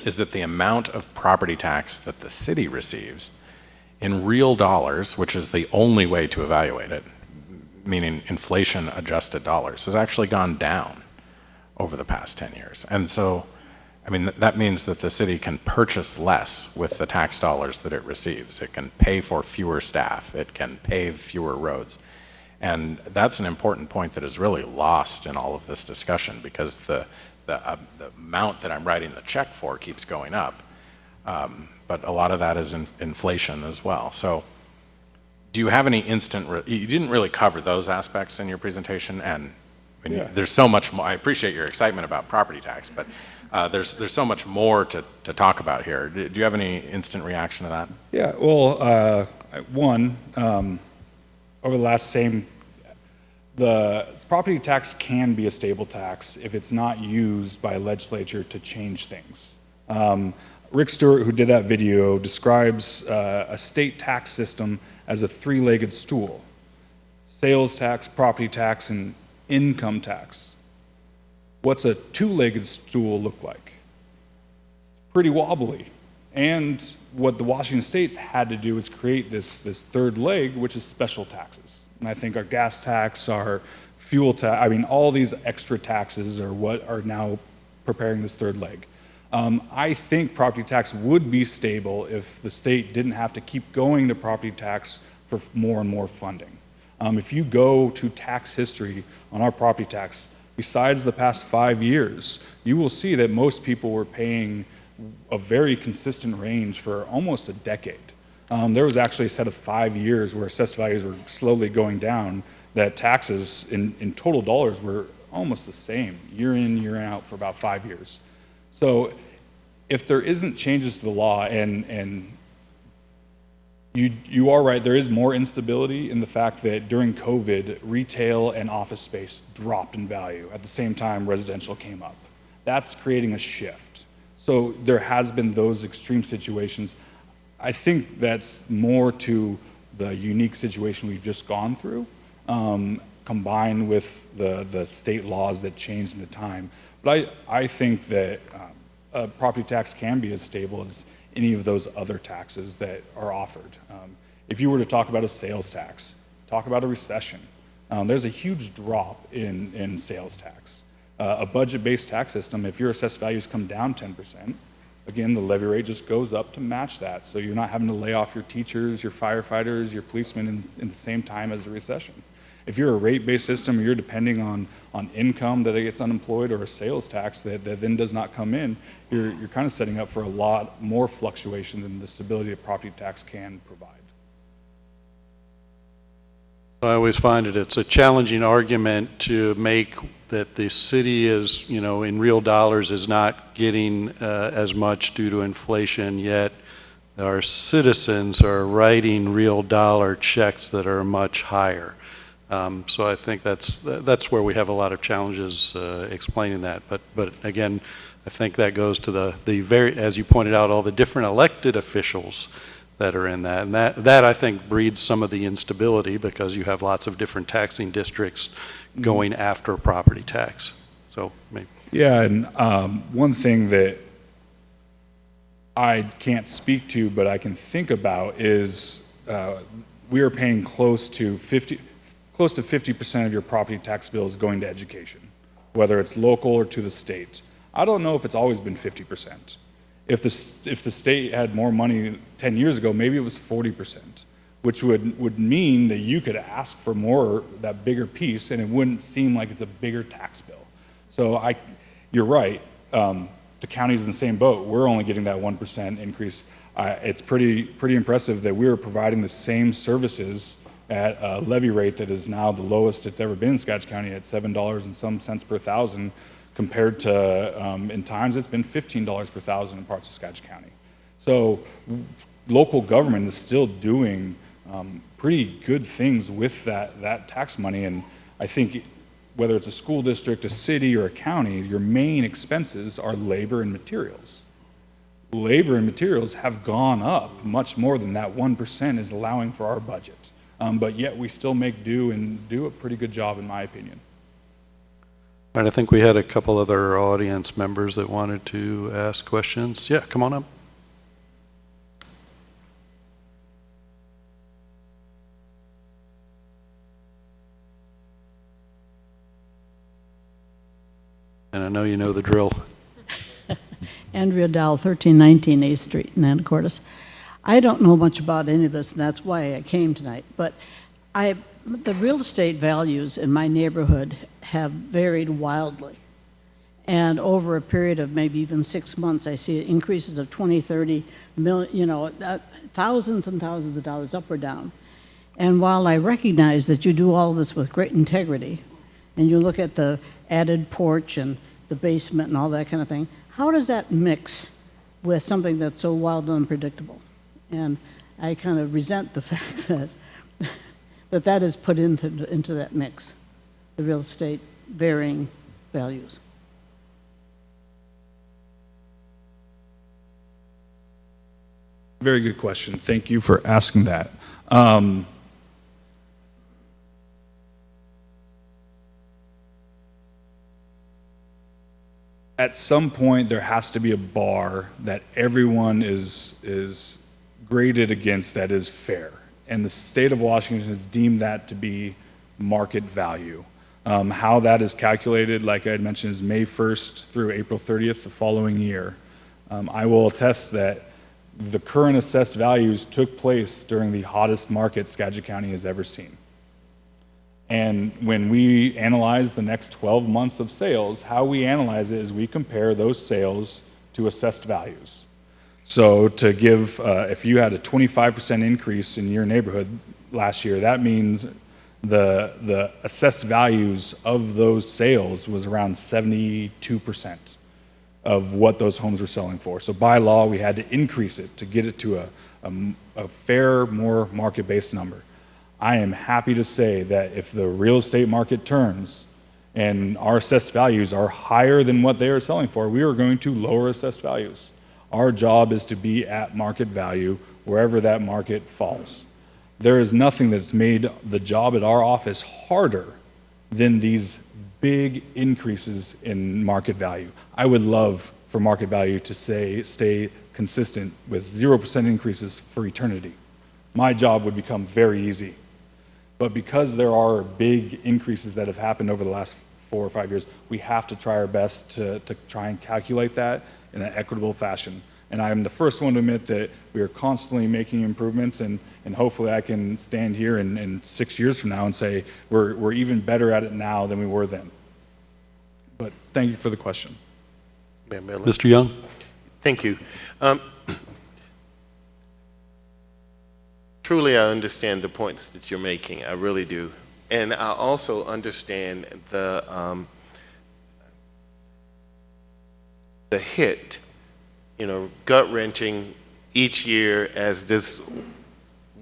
is that the amount of property tax that the city receives in real dollars, which is the only way to evaluate it, meaning inflation adjusted dollars, has actually gone down over the past 10 years. And so, I mean, that means that the city can purchase less with the tax dollars that it receives. It can pay for fewer staff. It can pave fewer roads. And that's an important point that is really lost in all of this discussion, because the amount that I'm writing the check for keeps going up. but a lot of that is inflation as well. So do you have any you didn't really cover those aspects in your presentation, and I mean, there's so much more. I appreciate your excitement about property tax, but there's so much more to talk about here. Do you have any instant reaction to that? Yeah, well, over the last the property tax can be a stable tax if it's not used by a legislature to change things. Rick Stewart, who did that video, describes a state tax system as a three-legged stool: sales tax, property tax, and income tax. What's a two-legged stool look like? It's pretty wobbly. And what the Washington states had to do is create this third leg, which is special taxes. And I think our gas tax, our fuel tax, I mean, all these extra taxes are what are now preparing this third leg. I think property tax would be stable if the state didn't have to keep going to property tax for more and more funding. If you go to tax history on our property tax, besides the past 5 years, you will see that most people were paying a very consistent range for almost a decade. There was actually a set of 5 years where assessed values were slowly going down, that taxes in total dollars were almost the same, year in, year out, for about 5 years. So if there isn't changes to the law, and you are right, there is more instability in the fact that during COVID, retail and office space dropped in value. At the same time, residential came up. That's creating a shift. So there has been those extreme situations. I think that's more to the unique situation we've just gone through, combined with the state laws that changed in the time. But I think that a property tax can be as stable as any of those other taxes that are offered. If you were to talk about a sales tax, talk about a recession, there's a huge drop in sales tax. A budget-based tax system, if your assessed values come down 10%, again, the levy rate just goes up to match that. So you're not having to lay off your teachers, your firefighters, your policemen in the same time as the recession. If you're a rate-based system, you're depending on income that gets unemployed, or a sales tax that then does not come in, you're kind of setting up for a lot more fluctuation than the stability that property tax can provide. I always find it's a challenging argument to make that the city is, in real dollars is not getting as much due to inflation, yet our citizens are writing real dollar checks that are much higher. So I think that's where we have a lot of challenges explaining that. But again, I think that goes to the very, as you pointed out, all the different elected officials that are in that. And that I think breeds some of the instability, because you have lots of different taxing districts going after property tax. So maybe. Yeah, and one thing that I can't speak to, but I can think about is we are paying close to 50% of your property tax bills going to education, whether it's local or to the state. I don't know if it's always been 50%. If the state had more money 10 years ago, maybe it was 40%, which would mean that you could ask for more, that bigger piece, and it wouldn't seem like it's a bigger tax bill. So you're right. The county's in the same boat. We're only getting that 1% increase. It's pretty impressive that we are providing the same services at a levy rate that is now the lowest it's ever been in Skagit County, at $7 and some cents per thousand, compared to, in times, it's been $15 per thousand in parts of Skagit County. So local government is still doing pretty good things with that tax money. And I think whether it's a school district, a city, or a county, your main expenses are labor and materials. Labor and materials have gone up much more than that 1% is allowing for our budget. But yet we still make do and do a pretty good job, in my opinion. And I think we had a couple other audience members that wanted to ask questions. Yeah, come on up. And I know you know the drill. Andrea Dowell, 1319 A Street in Anacortes. I don't know much about any of this, and that's why I came tonight. But the real estate values in my neighborhood have varied wildly. And over a period of maybe even 6 months, I see increases of 20, 30 million, thousands and thousands of dollars up or down. And while I recognize that you do all this with great integrity, and you look at the added porch and the basement and all that kind of thing, how does that mix with something that's so wild and unpredictable? And I kind of resent the fact that that is put into that mix, the real estate varying values. Very good question. Thank you for asking that. At some point, there has to be a bar that everyone is graded against that is fair. And the state of Washington has deemed that to be market value. How that is calculated, like I had mentioned, is May 1st through April 30th the following year. I will attest that the current assessed values took place during the hottest market Skagit County has ever seen. And when we analyze the next 12 months of sales, how we analyze it is we compare those sales to assessed values. So to give, if you had a 25% increase in your neighborhood last year, that means the assessed values of those sales was around 72% of what those homes were selling for. So by law, we had to increase it to get it to a fair, more market-based number. I am happy to say that if the real estate market turns and our assessed values are higher than what they are selling for, we are going to lower assessed values. Our job is to be at market value wherever that market falls. There is nothing that's made the job at our office harder than these big increases in market value. I would love for market value to stay consistent with 0% increases for eternity. My job would become very easy. But because there are big increases that have happened over the last 4 or 5 years, we have to try our best to try and calculate that in an equitable fashion. And I am the first one to admit that we are constantly making improvements, and hopefully I can stand here in 6 years from now and say we're even better at it now than we were then. But thank you for the question. Mayor Miller. Mr. Young? Thank you. Truly, I understand the points that you're making. I really do. And I also understand the hit, gut-wrenching each year, as this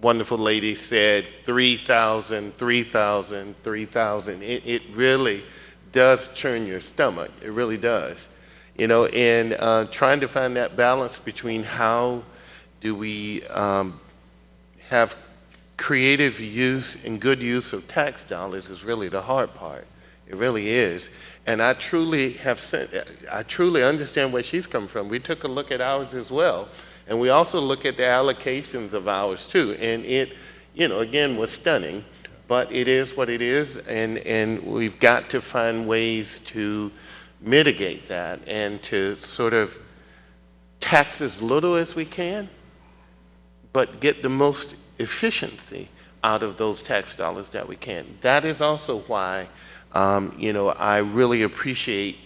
wonderful lady said, 3,000, 3,000, 3,000. It really does churn your stomach. It really does. And trying to find that balance between how do we have creative use and good use of tax dollars is really the hard part. It really is. And I truly understand where she's come from. We took a look at ours as well. And we also look at the allocations of ours too. And it, again, was stunning, but it is what it is. And we've got to find ways to mitigate that and to sort of tax as little as we can, but get the most efficiency out of those tax dollars that we can. That is also why, I really appreciate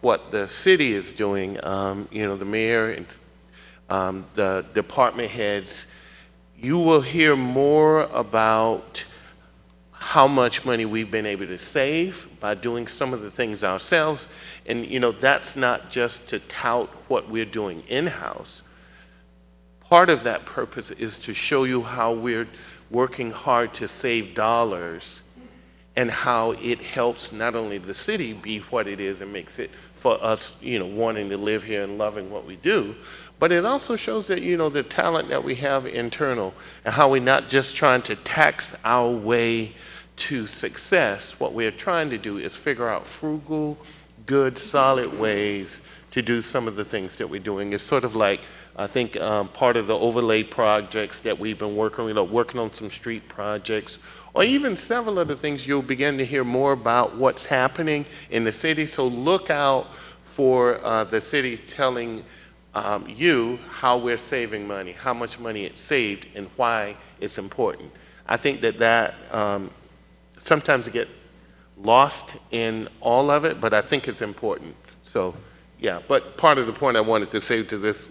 what the city is doing. The mayor and the department heads. You will hear more about how much money we've been able to save by doing some of the things ourselves. And, that's not just to tout what we're doing in-house. Part of that purpose is to show you how we're working hard to save dollars and how it helps not only the city be what it is and makes it for us, wanting to live here and loving what we do, but it also shows that, the talent that we have internal and how we're not just trying to tax our way to success. What we're trying to do is figure out frugal, good, solid ways to do some of the things that we're doing. It's sort of like, I think part of the overlay projects that we've been working on some street projects, or even several other things, you'll begin to hear more about what's happening in the city. So look out for the city telling you how we're saving money, how much money it's saved, and why it's important. I think that sometimes it gets lost in all of it, but I think it's important. So, yeah, but part of the point I wanted to say to this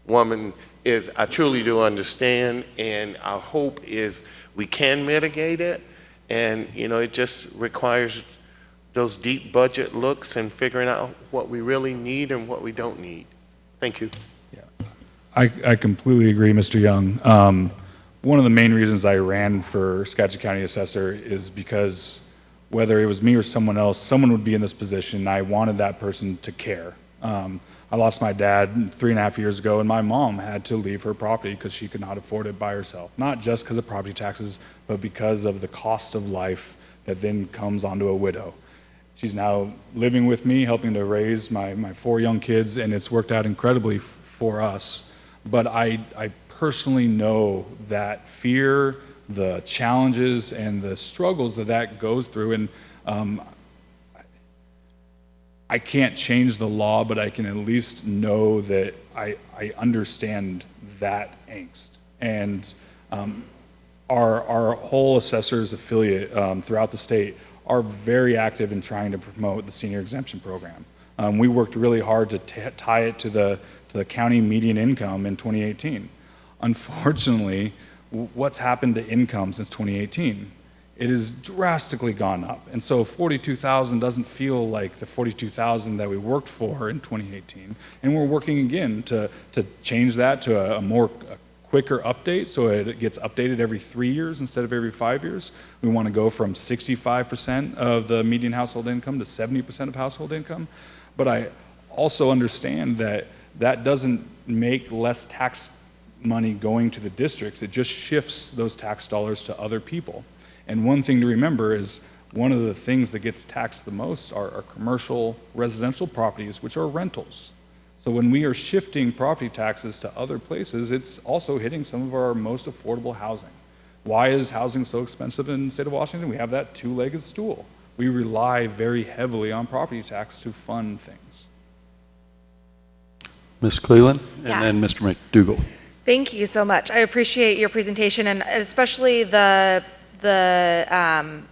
woman is I truly do understand, and our hope is we can mitigate it, and, you know, it just requires those deep budget looks and figuring out what we really need and what we don't need. Thank you. I completely agree, Mr. Young. One of the main reasons I ran for Skagit County Assessor is because whether it was me or someone else, someone would be in this position, and I wanted that person to care. I lost my dad 3.5 years ago, and my mom had to leave her property because she could not afford it by herself. Not just because of property taxes, but because of the cost of life that then comes onto a widow. She's now living with me, helping to raise my 4 young kids, and it's worked out incredibly for us. But I personally know that fear, the challenges, and the struggles that goes through, and I can't change the law, but I can at least know that I understand that angst. And our whole assessors affiliate throughout the state are very active in trying to promote the senior exemption program. We worked really hard to tie it to the county median income in 2018. Unfortunately, what's happened to income since 2018? It has drastically gone up. And so 42,000 doesn't feel like the 42,000 that we worked for in 2018. And we're working again to change that to a quicker update, so it gets updated every 3 years instead of every 5 years. We want to go from 65% of the median household income to 70% of household income. But I also understand that that doesn't make less tax money going to the districts. It just shifts those tax dollars to other people. And one thing to remember is one of the things that gets taxed the most are commercial residential properties, which are rentals. So when we are shifting property taxes to other places, it's also hitting some of our most affordable housing. Why is housing so expensive in the state of Washington? We have that two-legged stool. We rely very heavily on property tax to fund things. Ms. Cleland, and Yeah. then Mr. McDougall. Thank you so much. I appreciate your presentation, and especially the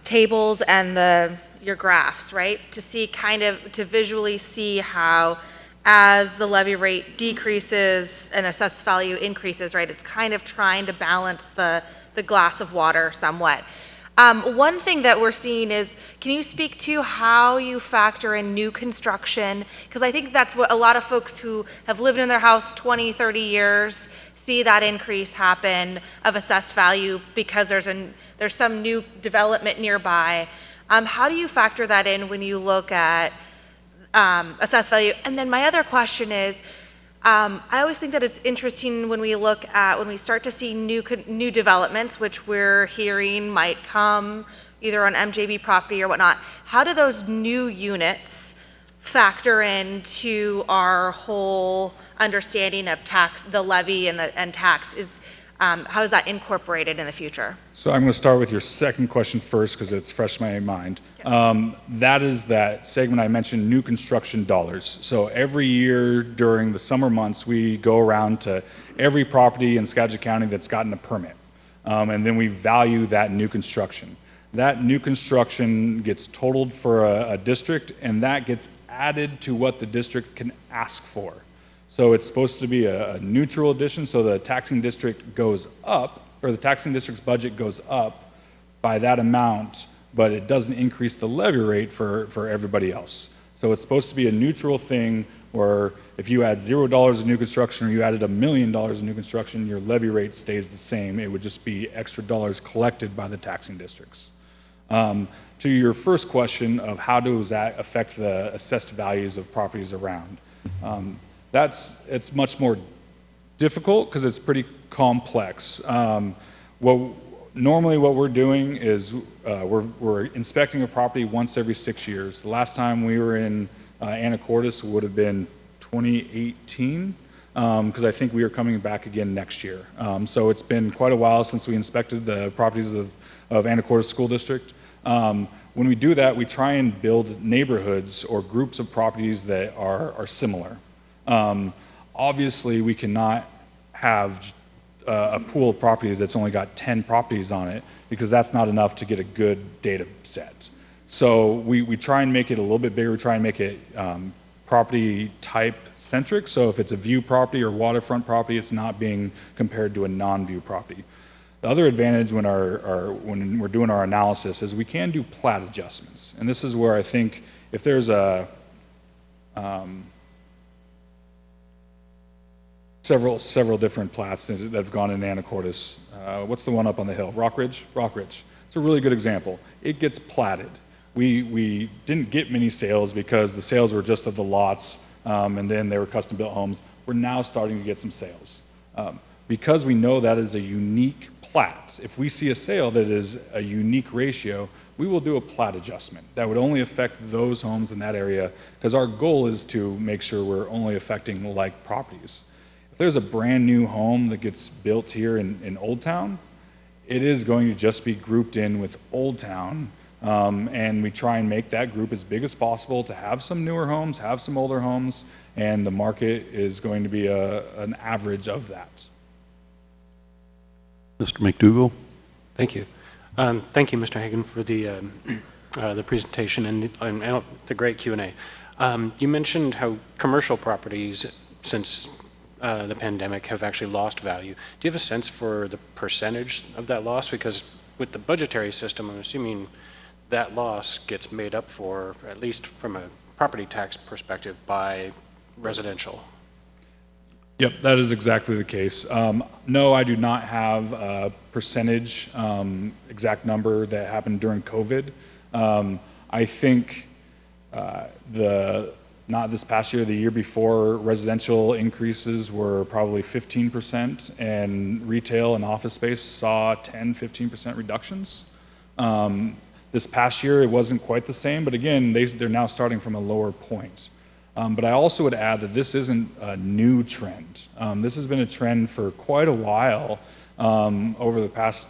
tables and your graphs, right? To see to visually see how as the levy rate decreases and assessed value increases, right? It's kind of trying to balance the glass of water somewhat. One thing that we're seeing is, can you speak to how you factor in new construction? Because I think that's what a lot of folks who have lived in their house 20, 30 years see that increase happen of assessed value because there's some new development nearby. How do you factor that in when you look at assessed value? And then my other question is, I always think that it's interesting when we start to see new developments, which we're hearing might come either on MJB property or whatnot. How do those new units factor into our whole understanding of tax, the levy and tax? How is that incorporated in the future? So I'm going to start with your second question first because it's fresh in my mind. That is that segment I mentioned, new construction dollars. So every year during the summer months, we go around to every property in Skagit County that's gotten a permit. And then we value that new construction. That new construction gets totaled for a district, and that gets added to what the district can ask for. So it's supposed to be a neutral addition, so the taxing district goes up, or the taxing district's budget goes up by that amount, but it doesn't increase the levy rate for everybody else. So it's supposed to be a neutral thing where if you add $0 of new construction or you added $1 million of new construction, your levy rate stays the same. It would just be extra dollars collected by the taxing districts. To your first question of how does that affect the assessed values of properties around, it's much more difficult because it's pretty complex. Normally what we're doing is we're inspecting a property once every 6 years. The last time we were in Anacortes would have been 2018 because I think we are coming back again next year. So it's been quite a while since we inspected the properties of Anacortes School District. When we do that, we try and build neighborhoods or groups of properties that are similar. Obviously, we cannot have a pool of properties that's only got 10 properties on it because that's not enough to get a good data set. So we try and make it a little bit bigger. We try and make it property type centric. So if it's a view property or waterfront property, it's not being compared to a non-view property. The other advantage when we're doing our analysis is we can do plat adjustments. And this is where I think if there's several different plats that have gone in Anacortes. What's the one up on the hill? Rockridge? Rockridge. It's a really good example. It gets platted. We didn't get many sales because the sales were just of the lots, and then they were custom-built homes. We're now starting to get some sales. Because we know that is a unique plat, if we see a sale that is a unique ratio, we will do a plat adjustment. That would only affect those homes in that area, because our goal is to make sure we're only affecting like properties. If there's a brand new home that gets built here in Old Town, it is going to just be grouped in with Old Town, and we try and make that group as big as possible to have some newer homes, have some older homes, and the market is going to be an average of that. Mr. McDougall? Thank you. Thank you, Mr. Hagan, for the presentation and the great Q&A. You mentioned how commercial properties, since the pandemic, have actually lost value. Do you have a sense for the percentage of that loss? Because with the budgetary system, I'm assuming that loss gets made up for, at least from a property tax perspective, by residential. Yep, that is exactly the case. No, I do not have a percentage exact number that happened during COVID. I think not this past year, the year before, residential increases were probably 15%, and retail and office space saw 10-15% reductions. This past year, it wasn't quite the same, but again, they're now starting from a lower point. But I also would add that this isn't a new trend. This has been a trend for quite a while over the past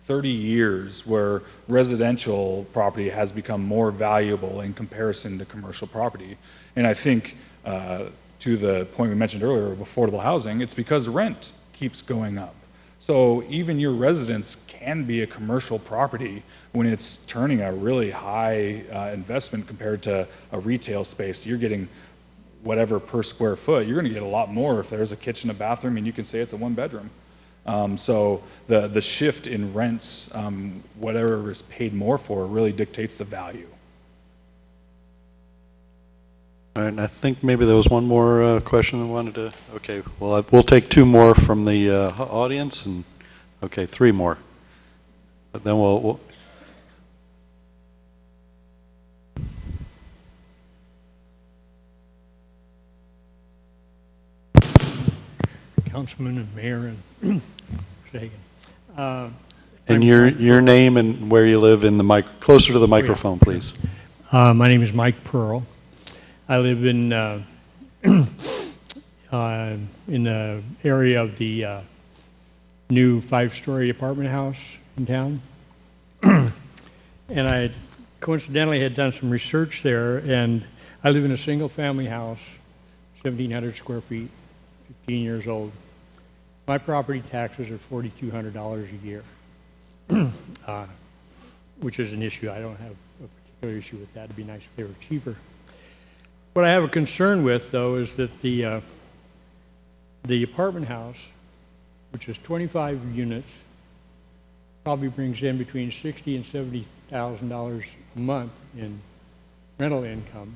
30 years, where residential property has become more valuable in comparison to commercial property. And I think to the point we mentioned earlier of affordable housing, it's because rent keeps going up. So even your residence can be a commercial property when it's turning a really high investment compared to a retail space. You're getting whatever per square foot. You're going to get a lot more if there's a kitchen, a bathroom, and you can say it's a one bedroom. So the shift in rents, whatever is paid more for, really dictates the value. All right, and I think maybe there was one more question I wanted to, okay, well, we'll take two more from the audience, and, okay, three more. But then we'll Councilman and Mayor and Hagan. and your name and where you live in the mic, closer to the microphone, please. My name is Mike Pearl. I live in the area of the new 5-story apartment house in town. And I coincidentally had done some research there, and I live in a single-family house, 1,700 square feet, 15 years old. My property taxes are $4,200 a year, which is an issue. I don't have a particular issue with that. It'd be nice if they were cheaper. What I have a concern with, though, is that the apartment house, which is 25 units, probably brings in between $60,000 and $70,000 a month in rental income.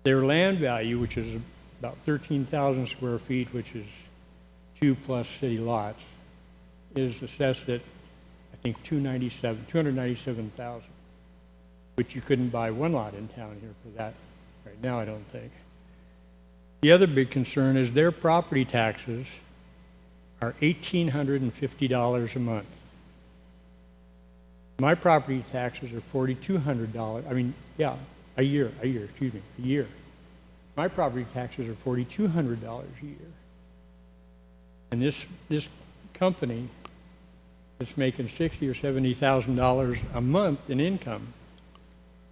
Their land value, which is about 13,000 square feet, which is 2+ city lots, is assessed at, I think, $297,000, which you couldn't buy one lot in town here for that right now, I don't think. The other big concern is their property taxes are $1,850 a month. My property taxes are $4,200. A year. My property taxes are $4,200 a year. And this company that's making $60,000 or $70,000 a month in income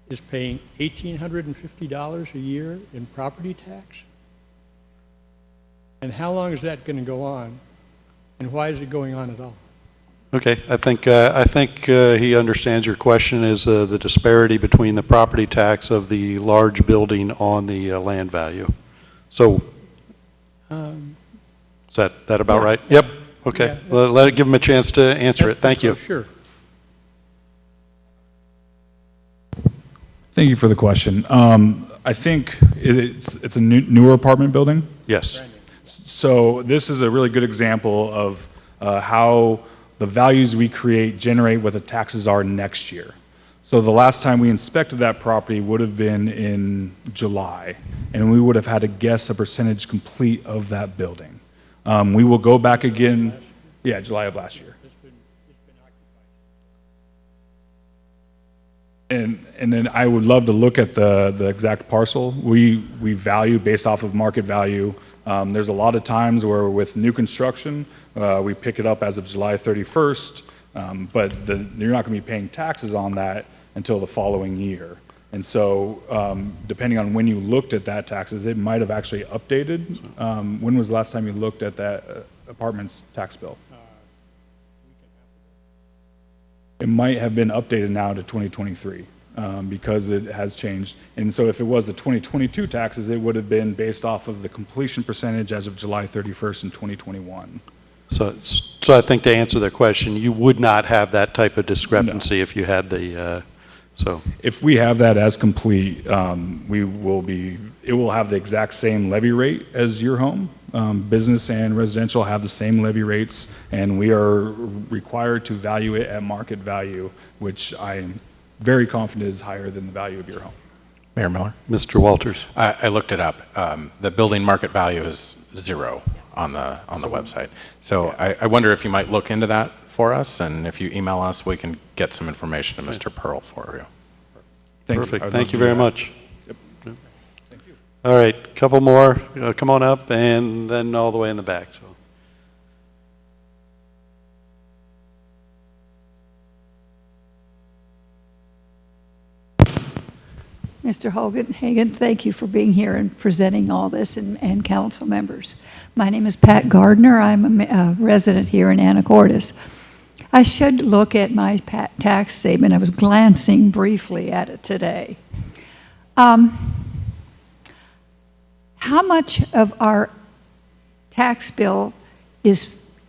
is paying $1,850 a year in property tax. And how long is that going to go on? And why is it going on at all? Okay, I think he understands your question is the disparity between the property tax of the large building on the land value. So, is that about yeah. right? Yep. Okay. Yeah, Well, give him a chance to answer it. Thank you. Sure. Thank you for the question. I think it's a newer apartment building. Yes. So this is a really good example of how the values we create generate what the taxes are next year. So the last time we inspected that property would have been in July, and we would have had to guess a percentage complete of that building. We will go back again, yeah, July of last year. And then I would love to look at the exact parcel. We value based off of market value. There's a lot of times where with new construction, we pick it up as of July 31st, but you're not going to be paying taxes on that until the following year. And so depending on when you looked at that taxes, it might have actually updated. When was the last time you looked at that apartment's tax bill? It might have been updated now to 2023 because it has changed. And so if it was the 2022 taxes, it would have been based off of the completion percentage as of July 31st in 2021. So I think to answer the question, you would not have that type of discrepancy if you had the, so. If we have that as complete, it will have the exact same levy rate as your home. Business and residential have the same levy rates, and we are required to value it at market value, which I am very confident is higher than the value of your home. Mayor Miller? Mr. Walters. I looked it up. The building market value is 0 on the website. So I wonder if you might look into that for us, and if you email us, we can get some information to Mr. Pearl for you. Perfect. Thank you very much. All right, couple more. Come on up, and then all the way in the back. So. Mr. Hagan, thank you for being here and presenting all this, and council members. My name is Pat Gardner. I'm a resident here in Anacortes. I should look at my tax statement. I was glancing briefly at it today. How much of our tax bill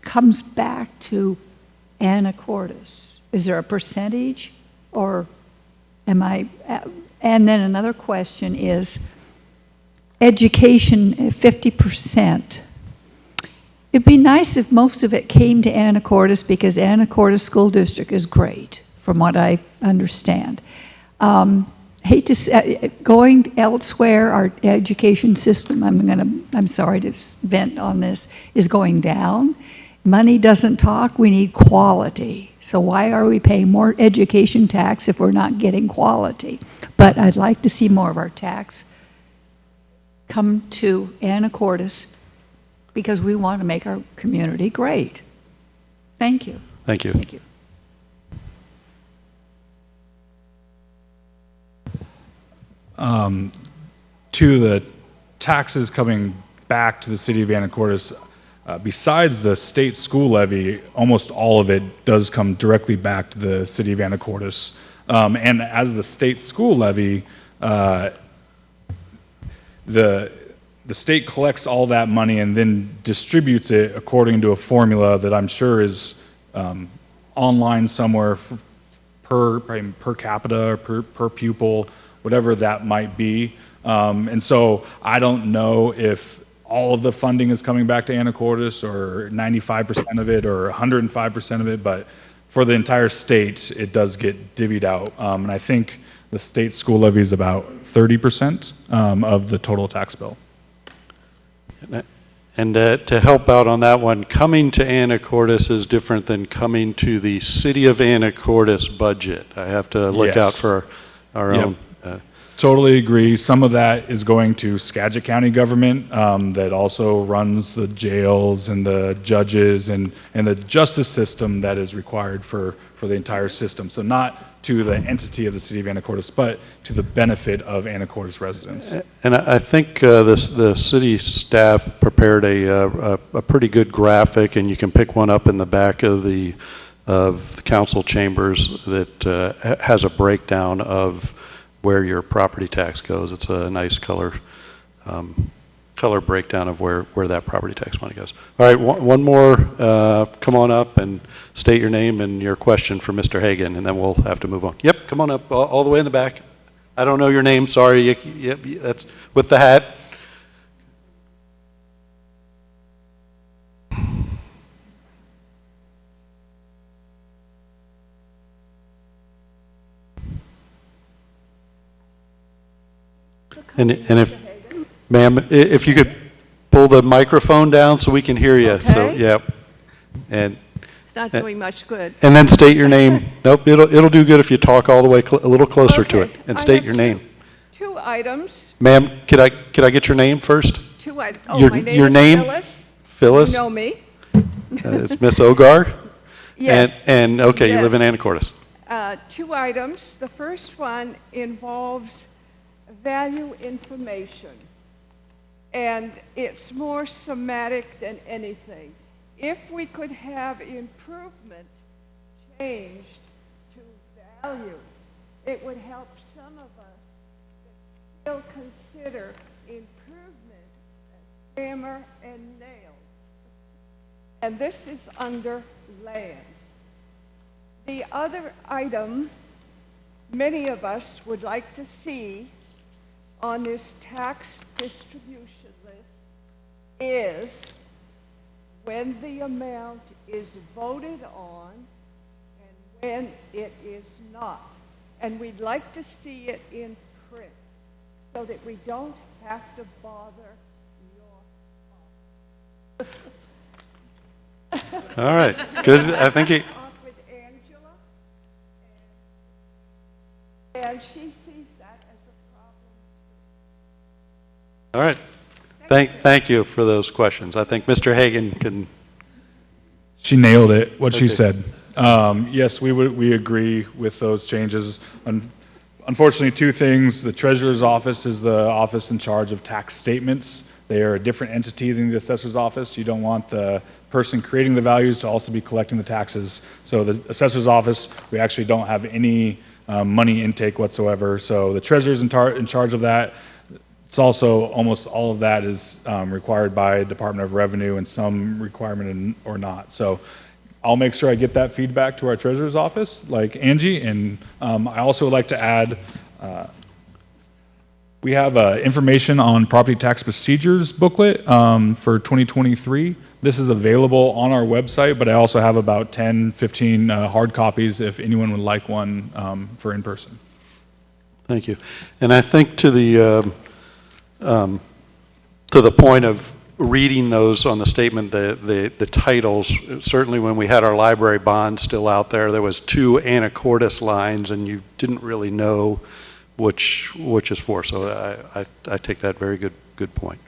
comes back to Anacortes? Is there a percentage, or am I? And then another question is education, 50%. It'd be nice if most of it came to Anacortes, because Anacortes School District is great, from what I understand. Hate to say, going elsewhere, our education system, I'm sorry to vent on this, is going down. Money doesn't talk, we need quality. So why are we paying more education tax if we're not getting quality? But I'd like to see more of our tax come to Anacortes, because we want to make our community great. Thank you. Thank you. Thank you. To the taxes coming back to the city of Anacortes, besides the state school levy, almost all of it does come directly back to the city of Anacortes. And as the state school levy, the state collects all that money and then distributes it according to a formula that I'm sure is online somewhere per capita, or per pupil, whatever that might be. And so I don't know if all of the funding is coming back to Anacortes, or 95% of it, or 105% of it, but for the entire state, it does get divvied out. And I think the state school levy is about 30% of the total tax bill. And to help out on that one, coming to Anacortes is different than coming to the city of Anacortes budget. I have to look out for our own. Totally agree. Some of that is going to Skagit County government that also runs the jails and the judges and the justice system that is required for the entire system. So not to the entity of the city of Anacortes, but to the benefit of Anacortes residents. And I think the city staff prepared a pretty good graphic, and you can pick one up in the back of the of the council chambers that has a breakdown of where your property tax goes. It's a nice color breakdown of where that property tax money goes. All right, one more. Come on up and state your name and your question for Mr. Hagan, and then we'll have to move on. Yep, come on up, all the way in the back. I don't know your name, sorry. Yep, that's with the hat. And if, ma'am, if you could pull the microphone down so we can hear you. So, Okay. yep. And It's not doing much good. and then state your name. Nope, it'll do good if you talk all the way a little closer to it Okay. and I state have your name. Two items. Ma'am, could I get your name first? Two items. Oh, Your- my name your is name? Phyllis. Phyllis? You know me. It's Miss Ogar? Yes. And okay, you Yes. live in Anacortes. Two items. The first one involves value information, and it's more somatic than anything. If we could have improvement changed to value, it would help some of us that still consider improvement as hammer and nails. And this is under land. The other item many of us would like to see on this tax distribution list is when the amount is voted on and when it is not. And we'd like to see it in print so that we don't have to bother your All right, good. I think it. with Angela, and she sees that as a problem. All right. Thank you for those questions. I think Mr. Hagan can. She nailed it, what she Okay. said. Yes, we agree with those changes. Unfortunately, two things. The treasurer's office is the office in charge of tax statements. They are a different entity than the assessor's office. You don't want the person creating the values to also be collecting the taxes. So the assessor's office, we actually don't have any money intake whatsoever. So the treasurer's in charge of that. It's also, almost all of that is required by Department of Revenue and some requirement or not. So I'll make sure I get that feedback to our treasurer's office, like Angie, and I also would like to add, we have information on property tax procedures booklet for 2023. This is available on our website, but I also have about 10, 15 hard copies if anyone would like one for in person. Thank you. And I think to the point of reading those on the statement, the titles, certainly when we had our library bond still out there was 2 Anacortes lines, and you didn't really know which is for. So I take that very good point.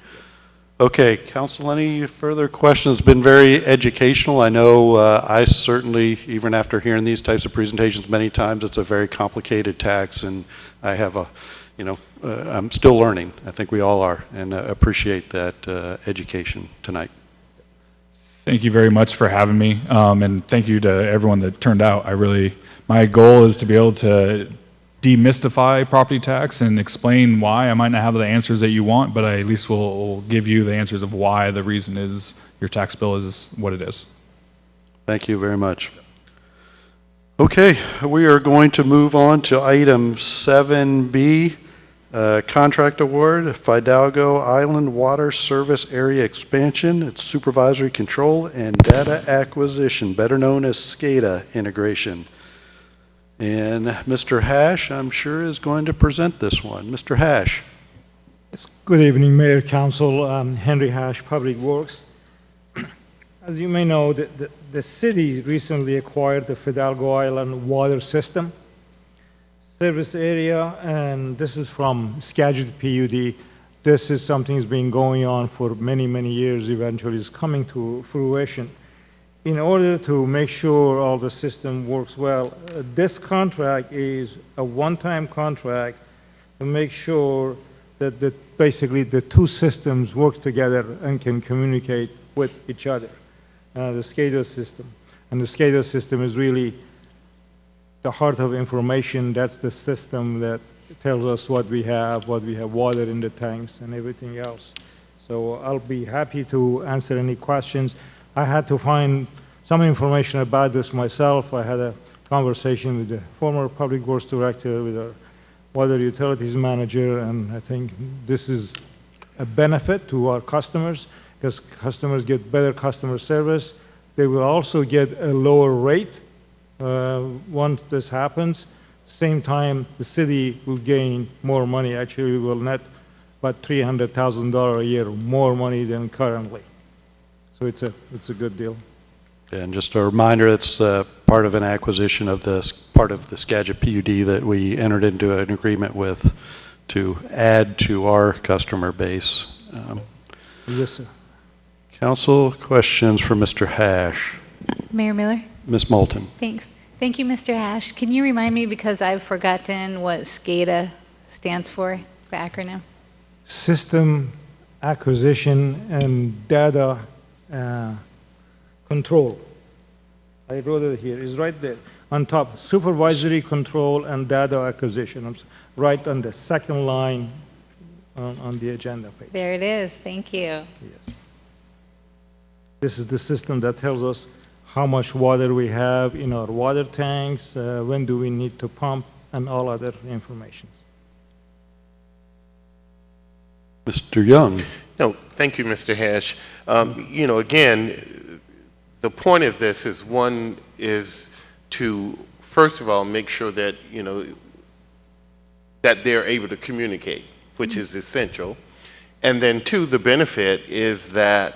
Okay, Council, any further questions? It's been very educational. I know I certainly, even after hearing these types of presentations many times, it's a very complicated tax, and I have I'm still learning. I think we all are, and appreciate that education tonight. Thank you very much for having me, and thank you to everyone that turned out. My goal is to be able to demystify property tax and explain why. I might not have the answers that you want, but I at least will give you the answers of why the reason is your tax bill is what it is. Thank you very much. Okay, we are going to move on to item 7B, contract award, Fidalgo Island Water Service Area Expansion. It's supervisory control and data acquisition, better known as SCADA integration. And Mr. Hash, I'm sure, is going to present this one. Mr. Hash. Good evening, Mayor, Council. Henry Hash, Public Works. As you may know, the city recently acquired the Fidalgo Island water system service area, and this is from Skagit PUD. This is something that's been going on for many, many years. Eventually, it's coming to fruition. In order to make sure all the system works well, this contract is a one-time contract to make sure that basically the two systems work together and can communicate with each other, the SCADA system. And the SCADA system is really the heart of information. That's the system that tells us what we have water in the tanks and everything else. So I'll be happy to answer any questions. I had to find some information about this myself. I had a conversation with the former Public Works Director, with our Water Utilities Manager, and I think this is a benefit to our customers because customers get better customer service. They will also get a lower rate once this happens. Same time, the city will gain more money. Actually, we will net about $300,000 a year more money than currently. So it's a good deal. And just a reminder, it's part of an acquisition of this, part of the Skagit PUD that we entered into an agreement with to add to our customer base. Yes, sir. Council, questions for Mr. Hash? Mayor Miller? Ms. Moulton? Thanks. Thank you, Mr. Hash. Can you remind me, because I've forgotten what SCADA stands for, the acronym? System acquisition and data control. I wrote it here. It's right there on top. Supervisory control and data acquisition. Right on the second line on the agenda page. There it is. Thank you. Yes. This is the system that tells us how much water we have in our water tanks, when do we need to pump, and all other information. Mr. Young? No, thank you, Mr. Hash. You know, again, the point of this is to, first of all, make sure that, you know, that they're able to communicate, which is essential. And then two, the benefit is that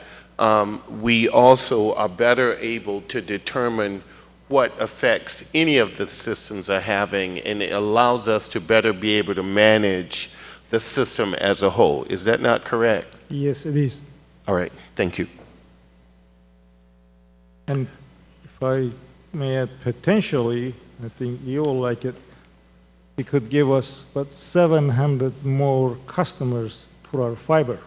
we also are better able to determine what effects any of the systems are having, and it allows us to better be able to manage the system as a whole. Is that not correct? Yes, it is. All right, thank you. And if I may add, potentially, I think you will like it, it could give us about 700 more customers for our fiber.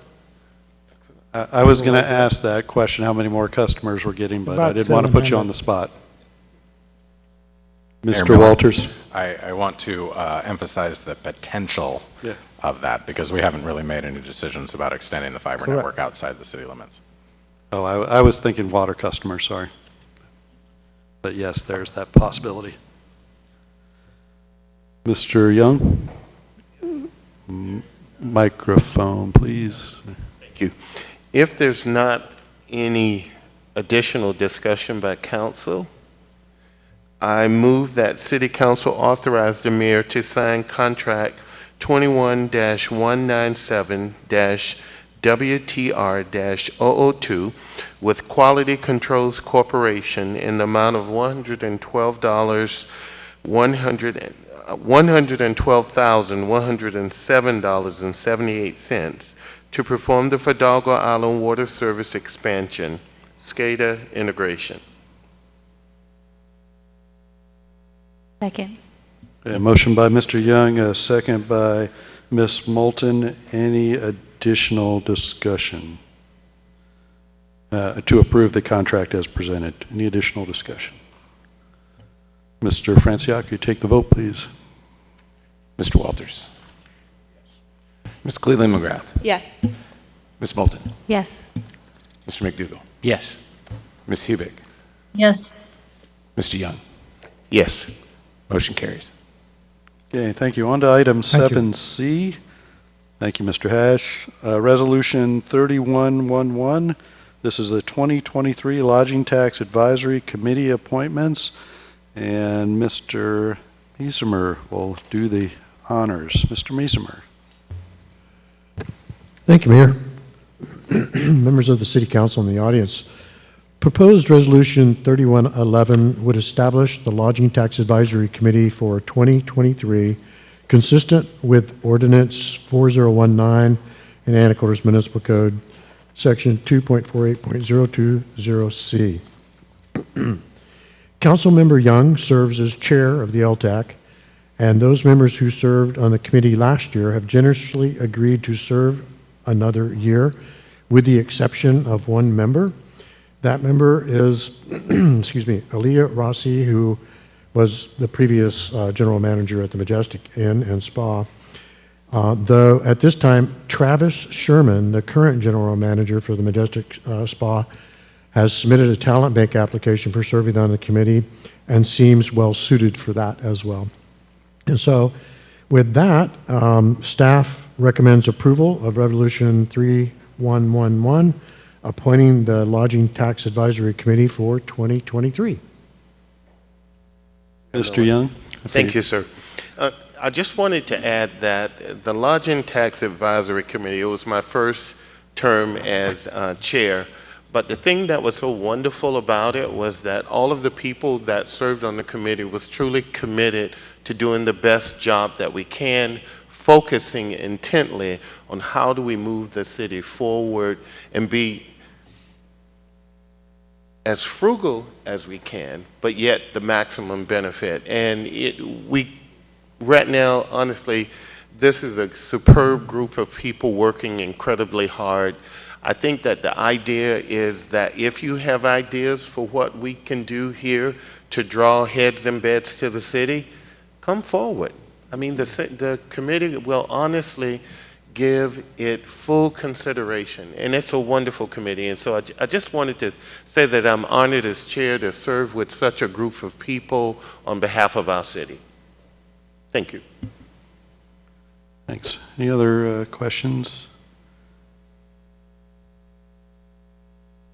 I was going to ask that question, how many more customers we're getting, but I About didn't want to put you 700. on the spot. Mayor Mr. Miller, Walters? I want to emphasize the potential Yeah. of that because we haven't really made any decisions about extending the fiber Correct. network outside the city limits. Oh, I was thinking water customers, sorry. But yes, there's that possibility. Mr. Young? Microphone, please. Thank you. If there's not any additional discussion by council, I move that City Council authorize the mayor to sign contract 21-197-WTR-002 with Quality Controls Corporation in the amount of $112,107.78 to perform the Fidalgo Island Water Service expansion, SCADA integration. Second. A motion by Mr. Young, a second by Ms. Moulton. Any additional discussion to approve the contract as presented? Any additional discussion? Mr. Franciac, you take the vote, please. Mr. Walters? Ms. Cleland McGrath? Yes. Ms. Moulton? Yes. Mr. McDougall? Yes. Ms. Hubick? Yes. Mr. Young? Yes. Motion carries. Okay, thank you. On to item Thank you. 7C. Thank you, Mr. Hash. Resolution 3111. This is the 2023 Lodging Tax Advisory Committee appointments, and Mr. Mesemer will do the honors. Mr. Mesemer. Thank you, Mayor. Members of the City Council and the audience. Proposed Resolution 3111 would establish the Lodging Tax Advisory Committee for 2023, consistent with Ordinance 4019 and Anacortes Municipal Code, Section 2.48.020C. Councilmember Young serves as chair of the LTAC, and those members who served on the committee last year have generously agreed to serve another year, with the exception of one member. That member is, excuse me, Aaliyah Rossi, who was the previous general manager at the Majestic Inn and Spa. Though at this time, Travis Sherman, the current general manager for the Majestic Spa, has submitted a talent bank application for serving on the committee and seems well suited for that as well. And so with that, staff recommends approval of Resolution 3111, appointing the Lodging Tax Advisory Committee for 2023. Mr. Young? Thank you, sir. I just wanted to add that the Lodging Tax Advisory Committee, it was my first term as chair, but the thing that was so wonderful about it was that all of the people that served on the committee was truly committed to doing the best job that we can, focusing intently on how do we move the city forward and be as frugal as we can, but yet the maximum benefit. And right now, honestly, this is a superb group of people working incredibly hard. I think that the idea is that if you have ideas for what we can do here to draw heads and beds to the city, come forward. I mean, the committee will honestly give it full consideration, and it's a wonderful committee. And so I just wanted to say that I'm honored as chair to serve with such a group of people on behalf of our city. Thank you. Thanks. Any other questions?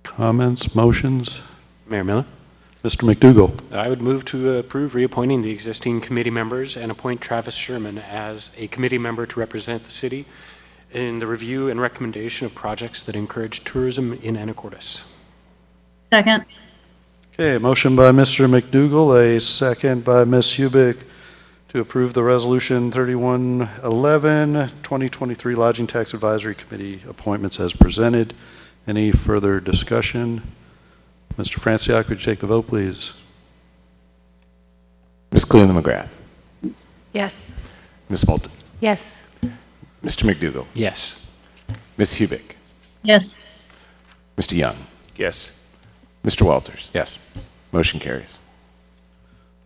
Comments, motions? Mayor Miller? Mr. McDougall? I would move to approve reappointing the existing committee members and appoint Travis Sherman as a committee member to represent the city in the review and recommendation of projects that encourage tourism in Anacortes. Second. Okay, a motion by Mr. McDougall, a second by Ms. Hubick to approve the Resolution 3111, 2023 Lodging Tax Advisory Committee appointments as presented. Any further discussion? Mr. Franciac, would you take the vote, please? Ms. Cleland McGrath. Yes. Ms. Moulton. Yes. Mr. McDougall. Yes. Ms. Hubick. Yes. Mr. Young. Yes. Mr. Walters. Yes. Motion carries.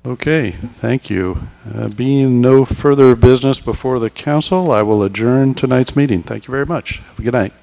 Okay, thank you. Being no further business before the council, I will adjourn tonight's meeting. Thank you very much. Have a good night.